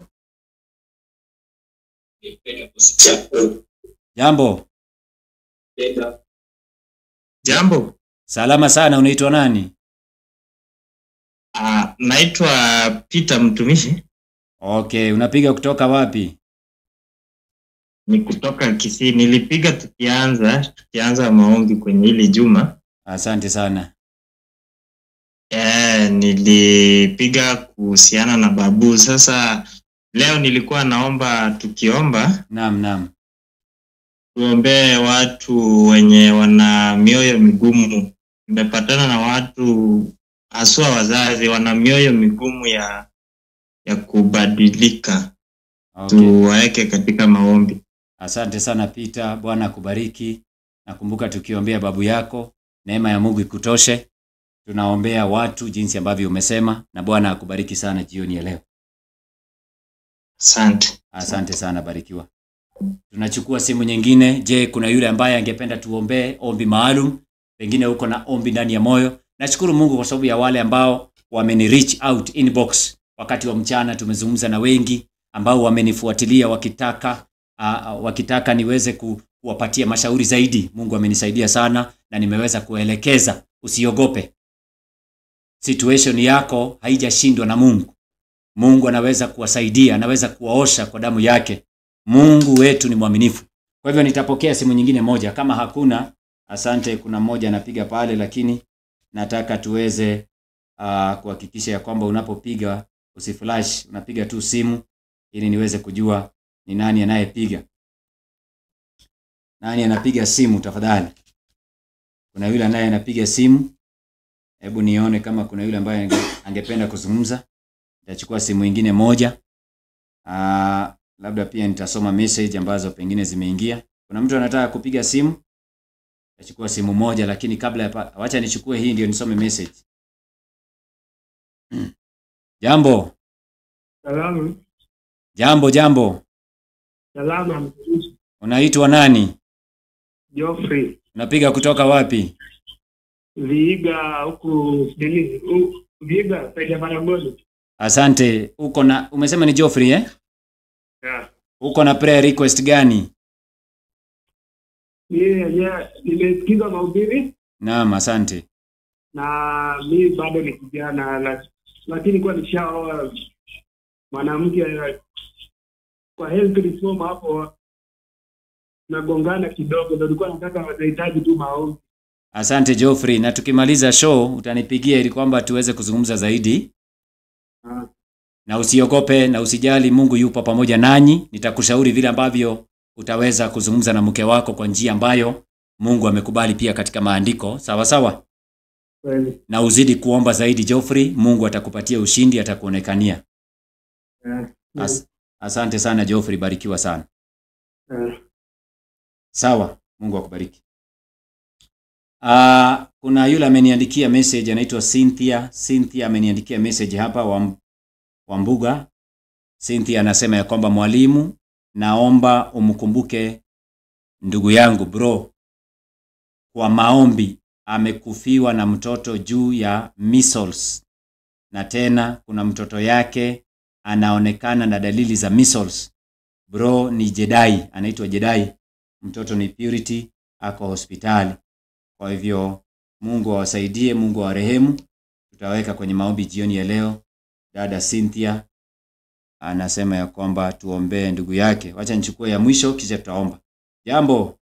S1: Jambo.
S2: Jambo.
S1: Salama sana, unaitwa nani?
S2: Naitwa Peter Mtumishi.
S1: Okay, unapiga kutoka wapi?
S2: Ni kutoka Kisii. Nilipiga tukianza maombi kwenye ile juma.
S1: Asante sana.
S2: Nilipiga kuhusiana na babu. Sasa leo nilikuwa naomba tukiomba.
S1: Naam.
S2: Tuombee watu wenye wana mioyo migumu. Nimepatana na watu haswa wazazi wana mioyo migumu ya kubadilika.
S1: Okay.
S2: Tuwaeke katika maombi.
S1: Asante sana Peter, Bwana akubariki. Nakumbuka tukiombea babu yako, neema ya Mungu ikutoshe. Tunaombea watu jinsi ambavyo umesema, na Bwana akubariki sana jioni ya leo.
S2: Asante.
S1: Asante sana, barikiwa. Tunachukua simu nyingine. Je, kuna yule ambaye angependa tuombee ombi maalum? Pengine uko na ombi ndani ya moyo. Nashukuru Mungu kwa sababu ya wale ambao wameni reach out inbox wakati wa mchana. Tumezungumza na wengi ambao wamenifuatilia wakitaka niweze kuwapatia mashauri zaidi. Mungu amenisaidia sana na nimeweza kuelekeza. Usiogope. Situation yako haijashindwa na Mungu. Mungu anaweza kuwasaidia, anaweza kuwaosha kwa damu yake. Mungu wetu ni mwaminifu. Kwa hivyo nitapokea simu nyingine moja. Kama hakuna, asante, kuna mmoja anapiga pale, lakini nataka tuweze kuhakikisha ya kwamba unapopiga usiflash, unapiga tu simu ili niweze kujua ni nani anayepiga. Nani anapiga simu tafadhali? Kuna yule anapiga simu. Hebu nione kama kuna yule ambaye angependa kuzungumza. Nitachukua simu nyingine moja. Labda pia nitasoma message ambazo pengine zimeingia. Kuna mtu anataka kupiga simu? Nitachukua simu moja, lakini kabla ya acha nichukue hii ndio nisome message. Jambo.
S3: Salamu.
S1: Jambo.
S3: Salama.
S1: Unaitwa nani?
S3: Geoffrey.
S1: Unapiga kutoka wapi?
S3: Viiga huku Viiga pale Maragoli.
S1: Asante. Uko na umesema ni Geoffrey eh?
S3: Yeah.
S1: Uko na prayer request gani?
S3: Nimesikiza mahubiri.
S1: Naam, asante.
S3: Na mimi bado ni kijana lakini kwa nishaoa mwanamke kwa health reform hapo nagongana kidogo, ndio nilikuwa nataka wahitaji tu maombi.
S1: Asante Geoffrey, na tukimaliza show utanipigia ili kwamba tuweze kuzungumza zaidi. Na usiogope na usijali, Mungu yupo pamoja nanyi. Nitakushauri vile ambavyo utaweza kuzungumza na mke wako kwa njia ambayo Mungu amekubali pia katika maandiko. Sawa sawa? Na uzidi kuomba zaidi Geoffrey, Mungu atakupatia ushindi, atakuonekania. Asante sana Geoffrey, barikiwa sana. Sawa, Mungu akubariki. Kuna yule ameniandikia message anaitwa Cynthia. Cynthia ameniandikia message hapa wa Mbuga. Cynthia anasema ya kwamba mwalimu, naomba umkumbuke ndugu yangu bro kwa maombi, amekufiwa na mtoto juu ya measles, na tena kuna mtoto yake anaonekana na dalili za measles. Bro ni Jedai, anaitwa Jedai, mtoto ni Purity, ako hospitali. Kwa hivyo Mungu awasaidie, Mungu awarehemu. Tutaweka kwenye maombi jioni ya leo. Dada Cynthia anasema ya kwamba tuombee ndugu yake. Wacha nichukue ya mwisho kisha tutaomba. Jambo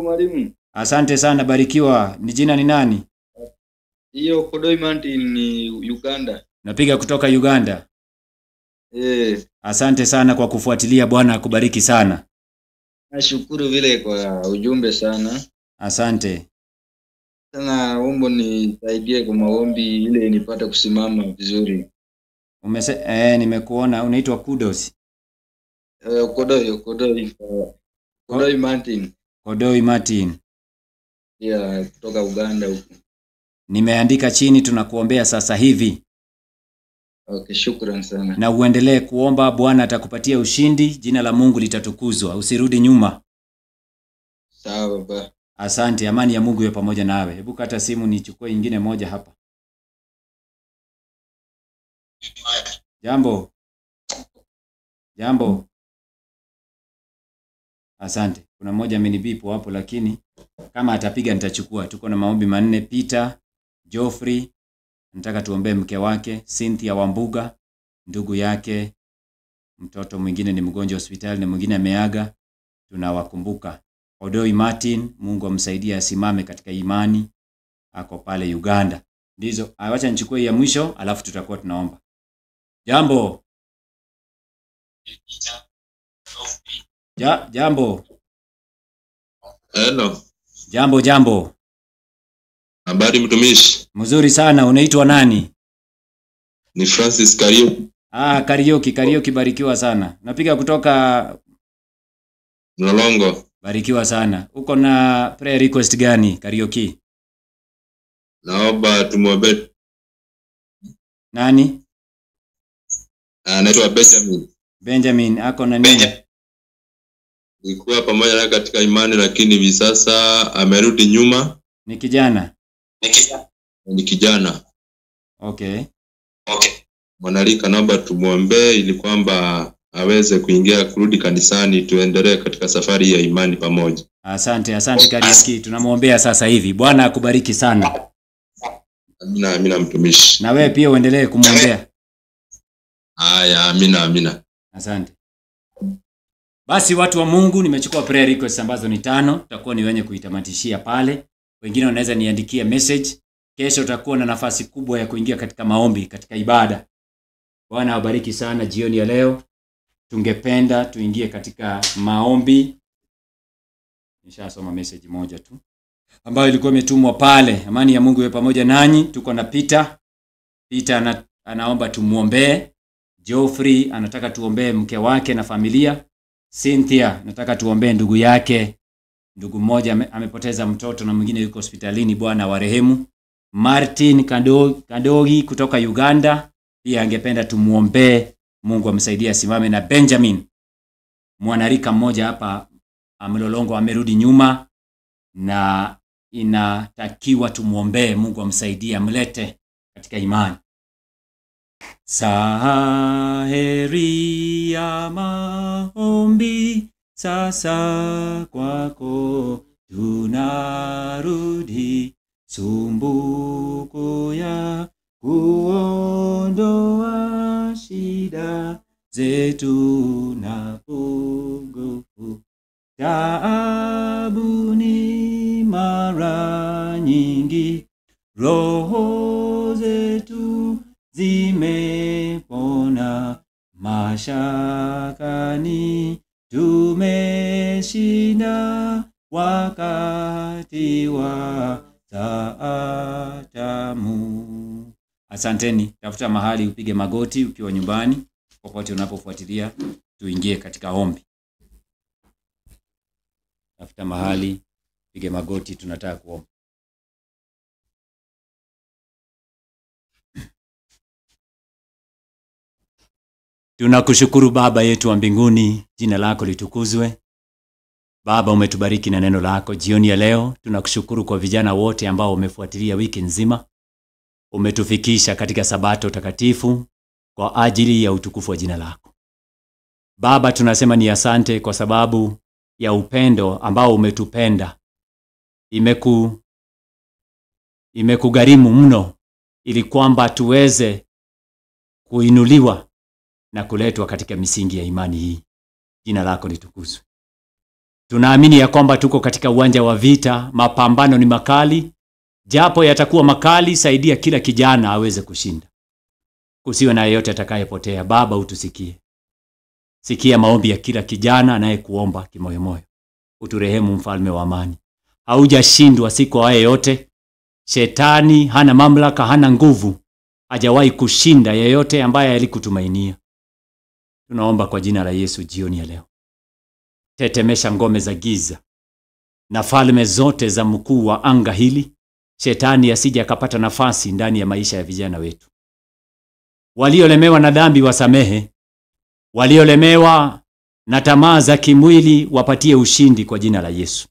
S4: mwalimu.
S1: Asante sana, barikiwa. Ni jina ni nani?
S4: Hiyo Kodoi Mountain ni Uganda.
S1: Napiga kutoka Uganda. Asante sana kwa kufuatilia, Bwana akubariki sana.
S4: Nashukuru vile kwa ujumbe sana.
S1: Asante.
S4: Sana ombo nisaidie kwa maombi ile nipate kusimama vizuri.
S1: Nimekuona unaitwa Kudos.
S4: Kodoi Mountain.
S1: Kodoi Martin.
S4: Yeah, kutoka Uganda huko.
S1: Nimeandika chini, tunakuombea sasa hivi.
S4: Okay, shukrani sana.
S1: Na uendelee kuomba, Bwana atakupatia ushindi, jina la Mungu litatukuzwa. Usirudi nyuma.
S4: Sawa baba.
S1: Asante, amani ya Mungu iwe pamoja nawe. Hebu kata simu nichukue nyingine moja hapa. Jambo. Asante. Kuna mmoja amenibipo hapo, lakini kama atapiga nitachukua. Tuko na maombi manne. Peter, Geoffrey, nataka tuombee mke wake, Cynthia Wambuga, ndugu yake, mtoto mwingine ni mgonjwa hospitali na mwingine ameaga. Tunawakumbuka. Odoi Martin, Mungu amsaidie asimame katika imani, ako pale Uganda. Ndizo, acha nichukue ya mwisho alafu tutakuwa tunaomba. Jambo. Jambo.
S2: Hello.
S1: Jambo.
S5: Habari mtumishi.
S1: Mzuri sana. Unaitwa nani?
S5: Ni Francis Kariuki.
S1: Kariuki, barikiwa sana. Napiga kutoka
S5: Mlolongo.
S1: Barikiwa sana. Uko na prayer request gani, Kariuki?
S5: Naomba tumuombe.
S1: Nani?
S5: Anaitwa Benjamin.
S1: Benjamin, ako na nini?
S5: Nilikuwa pamoja naye katika imani, lakini hivi sasa amerudi nyuma.
S1: Ni kijana?
S5: Ni kijana.
S1: Okay.
S5: Mwanalika, naomba tumuombe ili kwamba aweze kurudi kanisani, tuendelee katika safari ya imani pamoja.
S1: Asante Kariuki, tunamuombea sasa hivi. Bwana akubariki sana.
S5: Amina mtumishi.
S1: Na wewe pia uendelee kumuombea.
S5: Haya, amina.
S1: Asante. Basi watu wa Mungu, nimechukua prayer requests ambazo ni 5, tutakuwa ni wenye kuitamatishia pale. Wengine wanaweza niandikia message. Kesho utakuwa na nafasi kubwa ya kuingia katika maombi, katika ibada. Bwana awabariki sana jioni ya leo. Tungependa tuingie katika maombi. Nishasoma message moja tu ambayo ilikuwa imetumwa pale. Amani ya Mungu iwe pamoja nanyi. Tuko na Peter anaomba tumuombee. Geoffrey anataka tuombee mke wake na familia. Cynthia nataka tuombee ndugu yake. Ndugu mmoja amepoteza mtoto na mwingine yuko hospitalini, Bwana warehemu. Martin Kadogi kutoka Uganda pia angependa tumuombee, Mungu amsaidie asimame. Na Benjamin, mwanarika mmoja hapa Mlolongo, amerudi nyuma na inatakiwa tumuombee, Mungu amsaidie amlete katika imani. Saheri ya maombi sasa kwako tunarudi, sumbuko ya kuondoa shida zetu na pungufu, taabuni mara nyingi, roho zetu zimepona, mashakani tumeshinda wakati wa tamu. Asanteni. Tafuta mahali upige magoti ukiwa nyumbani, popote unapofuatilia, tuingie katika ombi. Tafuta mahali, pige magoti, tunataka kuomba. Tunakushukuru Baba yetu wa mbinguni, jina lako litukuzwe. Baba, umetubariki na neno lako jioni ya leo. Tunakushukuru kwa vijana wote ambao umefuatilia wiki nzima. Umetufikisha katika sabato takatifu kwa ajili ya utukufu wa jina lako. Baba, tunasema ni asante kwa sababu ya upendo ambao umetupenda. Imekugharimu mno ili kwamba tuweze kuinuliwa na kuletwa katika misingi ya imani hii. Jina lako litukuzwe. Tunaamini ya kwamba tuko katika uwanja wa vita, mapambano ni makali. Japo yatakuwa makali, saidia kila kijana aweze kushinda. Kusiwe na yeyote atakayepotea. Baba, utusikie. Sikia maombi ya kila kijana anayekuomba kimoyomoyo. Uturehemu, mfalme wa amani. Haujashindwa siku yote. Shetani hana mamlaka, hana nguvu. Hajawahi kushinda yeyote ambaye alikutumainia. Tunaomba kwa jina la Yesu jioni ya leo. Tetemesha ngome za giza na falme zote za mkuu wa anga hili. Shetani asije akapata nafasi ndani ya maisha ya vijana wetu. Waliolemewa na dhambi wasamehe. Waliolemewa na tamaa za kimwili wapatie ushindi kwa jina la Yesu.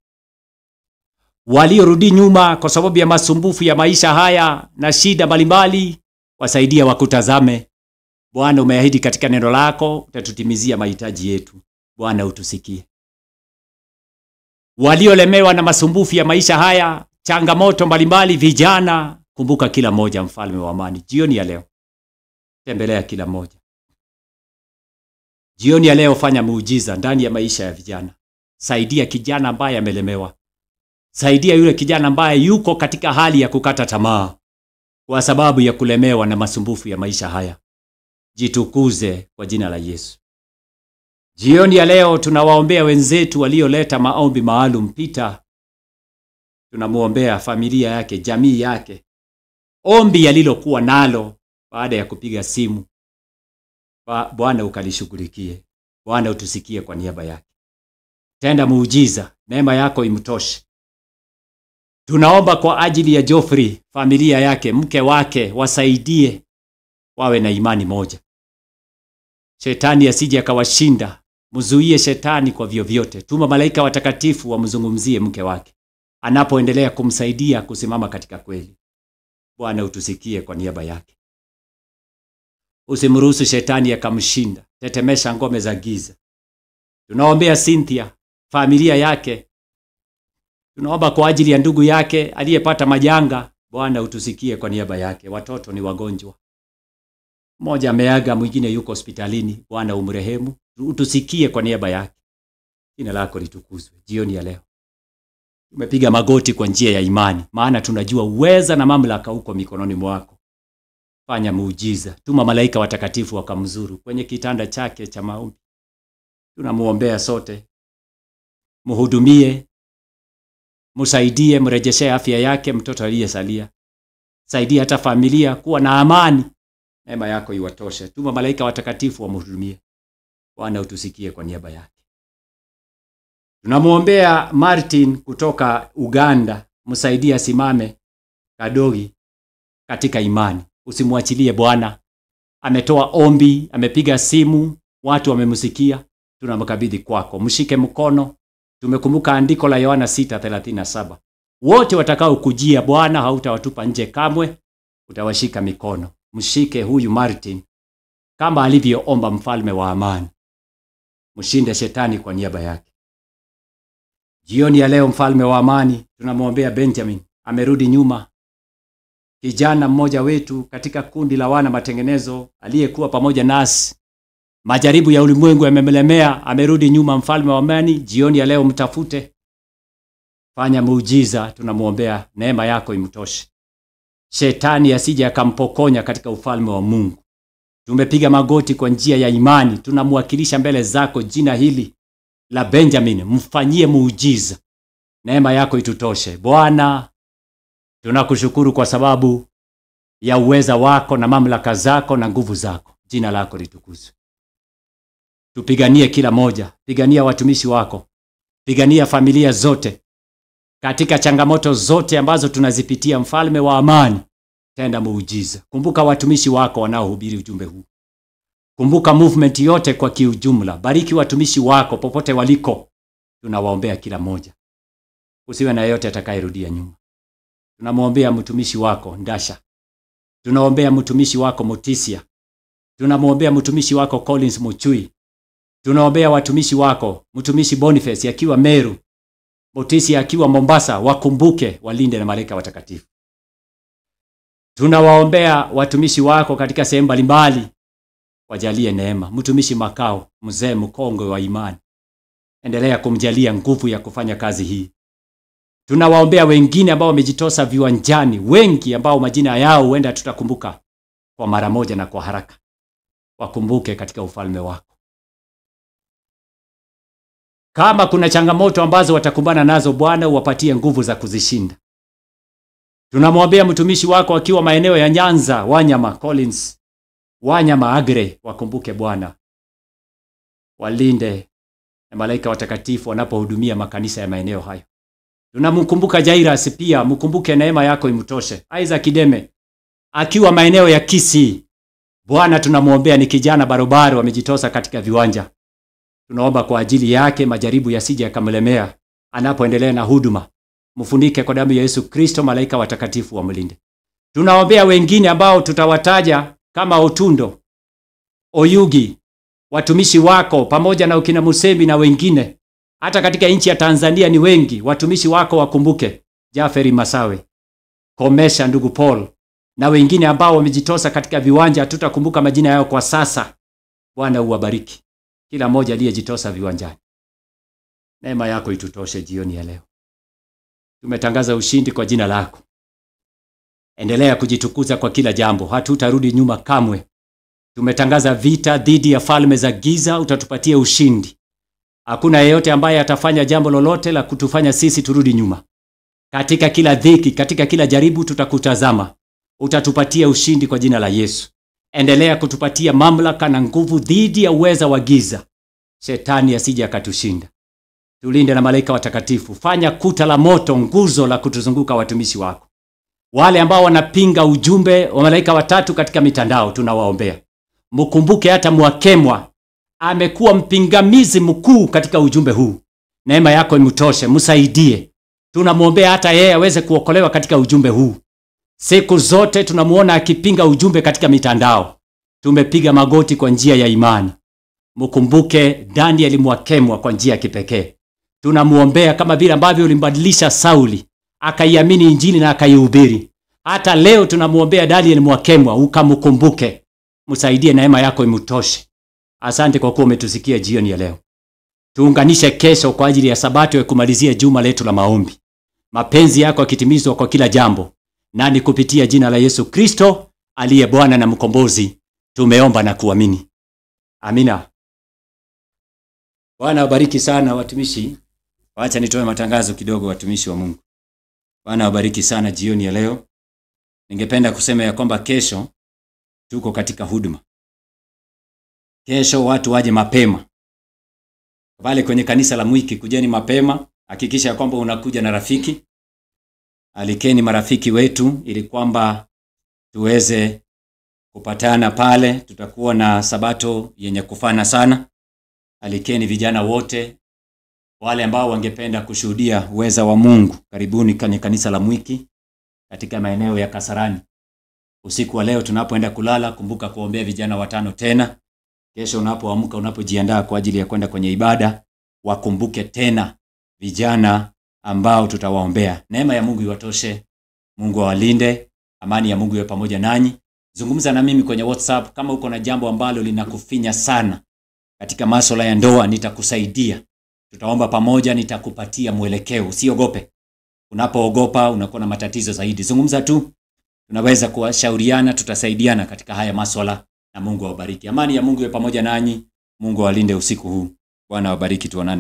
S1: Waliorudi nyuma kwa sababu ya masumbufu ya maisha haya na shida mbalimbali, wasaidia wakutazame. Bwana, umeahidi katika neno lako utatutimizia mahitaji yetu. Bwana, utusikie. Waliolemewa na masumbufu ya maisha haya, changamoto mbalimbali, vijana, kumbuka kila moja, mfalme wa amani. Jioni ya leo tembelea kila moja. Jioni ya leo fanya muujiza ndani ya maisha ya vijana. Saidia kijana ambaye amelemewa. Saidia yule kijana ambaye yuko katika hali ya kukata tamaa kwa sababu ya kulemewa na masumbufu ya maisha haya. Jitukuze kwa jina la Yesu. Jioni ya leo tunawaombea wenzetu walioleta maombi maalum. Peter Tunamuombea familia yake, jamii yake. Ombi alilokuwa nalo baada ya kupiga simu, Bwana ukalishughulikie. Bwana utusikie kwa niaba yake. Tenda muujiza, neema yako imtoshe. Tunaomba kwa ajili ya Geoffrey, familia yake, mke wake, wasaidie wawe na imani moja. Shetani asije akawashinda, mzuie shetani kwa vyovyote. Tuma malaika watakatifu wamzungumzie mke wake anapoendelea kumsaidia kusimama katika kweli. Bwana utusikie kwa niaba yake. Usimruhusu shetani akamshinda. Tetemesha ngome za giza. Tunaombea Cynthia, familia yake. Tunaomba kwa ajili ya ndugu yake aliyepata majanga. Bwana utusikie kwa niaba yake. Watoto ni wagonjwa. Mmoja ameaga, mwingine yuko hospitalini. Bwana umrehemu. Utusikie kwa niaba yake. Jina lako litukuzwe. Jioni ya leo tumepiga magoti kwa njia ya imani, maana tunajua uweza na mamlaka uko mikononi mwako. Fanya muujiza. Tuma malaika watakatifu wakamzuru kwenye kitanda chake cha maombi. Tunamuombea sote. Muhudumie, msaidie, mrejeshe afya yake mtoto aliyesalia. Saidia hata familia kuwa na amani. Neema yako iwatoshe. Tuma malaika watakatifu wamhudumie. Bwana utusikie kwa niaba yake. Tunamuombea Martin kutoka Uganda, msaidie asimame kadogi katika imani. Usimwachilie Bwana. Ametoa ombi, amepiga simu, watu wamemsikia. Tunamkabidhi kwako. Mshike mkono. Tumekumbuka andiko la Yohana 6:37. Wote watakao kujia Bwana hautawatupa nje kamwe, utawashika mikono. Mshike huyu Martin kama alivyoomba mfalme wa amani. Mshinde shetani kwa niaba yake. Jioni ya leo mfalme wa amani, tunamuombea Benjamin. Amerudi nyuma. Kijana mmoja wetu katika kundi la wana matengenezo aliyekuwa pamoja nasi. Majaribu ya ulimwengu yamemlemea, amerudi nyuma. Mfalme wa amani, jioni ya leo mtafute. Fanya muujiza. Tunamuombea neema yako imtoshe. Shetani asije akampokonya katika ufalme wa Mungu. Tumepiga magoti kwa njia ya imani. Tunamwakilisha mbele zako jina hili la Benjamin. Mfanyie muujiza. Neema yako itutoshe. Bwana, tunakushukuru kwa sababu ya uweza wako na mamlaka zako na nguvu zako. Jina lako litukuzwe. Tupiganie kila moja. Pigania watumishi wako. Pigania familia zote. Katika changamoto zote ambazo tunazipitia, mfalme wa amani, tenda muujiza. Kumbuka watumishi wako wanaohubiri ujumbe huu. Kumbuka movement yote kwa kiujumla. Bariki watumishi wako popote waliko. Tunawaombea kila moja. Usiwe na yeyote atakayerudia nyuma. Tunamuombea mtumishi wako Ndasha. Tunaombea mtumishi wako Motisia. Tunamuombea mtumishi wako Collins Muchui. Tunaombea watumishi wako, mtumishi Boniface akiwa Meru, Motisia akiwa Mombasa. Wakumbuke, walinde na malaika watakatifu. Tunawaombea watumishi wako katika sehemu mbalimbali. Wajalie neema. Mtumishi Makao, mzee mkongwe wa imani, endelea kumjalia nguvu ya kufanya kazi hii. Tunawaombea wengine ambao wamejitosa viwanjani, wengi ambao majina yao huenda tutakumbuka kwa mara moja na kwa haraka. Wakumbuke katika ufalme wako. Kama kuna changamoto ambazo watakumbana nazo, Bwana uwapatie nguvu za kuzishinda. Tunamwombea mtumishi wako akiwa maeneo ya Nyanza, Wanyama Collins, Wanyama Agre. Wakumbuke Bwana. Walinde na malaika watakatifu wanapohudumia makanisa ya maeneo hayo. Tunamkumbuka Jairus pia, mkumbuke, neema yako imtoshe. Isaac Kideme akiwa maeneo ya Kisii. Bwana tunamuombea, ni kijana barobaro amejitosa katika viwanja. Tunaomba kwa ajili yake, majaribu yasije yakamlemea anapoendelea na huduma. Mfunike kwa damu ya Yesu Kristo, malaika watakatifu wamlinde. Tunaombea wengine ambao tutawataja kama Otundo, Oyugi, watumishi wako pamoja na ukina Musemi na wengine. Hata katika nchi ya Tanzania ni wengi. Watumishi wako wakumbuke. Jaferi Masawe, Komesha, ndugu Paul na wengine ambao wamejitosa katika viwanja. Tutakumbuka majina yao kwa sasa. Bwana uwabariki kila mmoja aliyejitosa viwanjani. Neema yako itutoshe jioni ya leo. Tumetangaza ushindi kwa jina lako. Endelea kujitukuza kwa kila jambo. Hatutarudi nyuma kamwe. Tumetangaza vita dhidi ya falme za giza. Utatupatia ushindi. Hakuna yeyote ambaye atafanya jambo lolote la kutufanya sisi turudi nyuma. Katika kila dhiki, katika kila jaribu tutakutazama. Utatupatia ushindi kwa jina la Yesu. Endelea kutupatia mamlaka na nguvu dhidi ya uweza wa giza. Shetani asije akatushinda. Tulinde na malaika watakatifu. Fanya kuta la moto, nguzo la kutuzunguka watumishi wako. Wale ambao wanapinga ujumbe wa malaika watatu katika mitandao tunawaombea. Mkumbuke hata Mwakemwa amekuwa mpingamizi mkuu katika ujumbe huu. Neema yako imtoshe, msaidie. Tunamuombea hata yeye aweze kuokolewa katika ujumbe huu. Siku zote tunamuona akipinga ujumbe katika mitandao. Tumepiga magoti kwa njia ya imani. Mkumbuke Daniel Mwakemwa kwa njia ya kipekee. Tunamuombea kama vile ambavyo ulimbadilisha Sauli, akaiamini injili na akaihubiri. Hata leo tunamuombea Daniel Mwakemwa, ukamkumbuke. Msaidie, neema yako imtoshe. Asante kwa kuwa umetusikia jioni ya leo. Tuunganishe kesho kwa ajili ya Sabato ya kumalizia juma letu la maombi. Mapenzi yako yakitimizwa kwa kila jambo. Nani kupitia jina la Yesu Kristo aliye Bwana na mkombozi tumeomba na kuamini. Amina. Bwana wabariki sana watumishi. Wacha nitoe matangazo kidogo watumishi wa Mungu. Bwana wabariki sana jioni ya leo. Ningependa kusema ya kwamba kesho tuko katika huduma. Kesho watu waje mapema. Pale kwenye kanisa la Mwiki, kujeni mapema. Hakikisha ya kwamba unakuja na rafiki. Alikeni marafiki wetu ili kwamba tuweze kupatana pale. Tutakuwa na Sabato yenye kufana sana. Alikeni vijana wote wale ambao wangependa kushuhudia uweza wa Mungu. Karibuni kwenye kanisa la Mwiki katika maeneo ya Kasarani. Usiku wa leo tunapoenda kulala, kumbuka kuombea vijana 5 tena. Kesho unapoamka, unapojiandaa kwa ajili ya kwenda kwenye ibada, wakumbuke tena vijana ambao tutawaombea. Neema ya Mungu iwatoshe. Mungu awalinde. Amani ya Mungu iwe pamoja nanyi. Zungumza na mimi kwenye WhatsApp kama uko na jambo ambalo linakufinya sana katika masuala ya ndoa, nitakusaidia. Tutaomba pamoja, nitakupatia mwelekeo. Usiogope. Unapoogopa unakuwa na matatizo zaidi. Zungumza tu. Tunaweza kuwashauriana, tutasaidiana katika haya masuala, na Mungu awabariki. Amani ya Mungu iwe pamoja nanyi. Mungu awalinde usiku huu. Bwana awabariki, tuonane.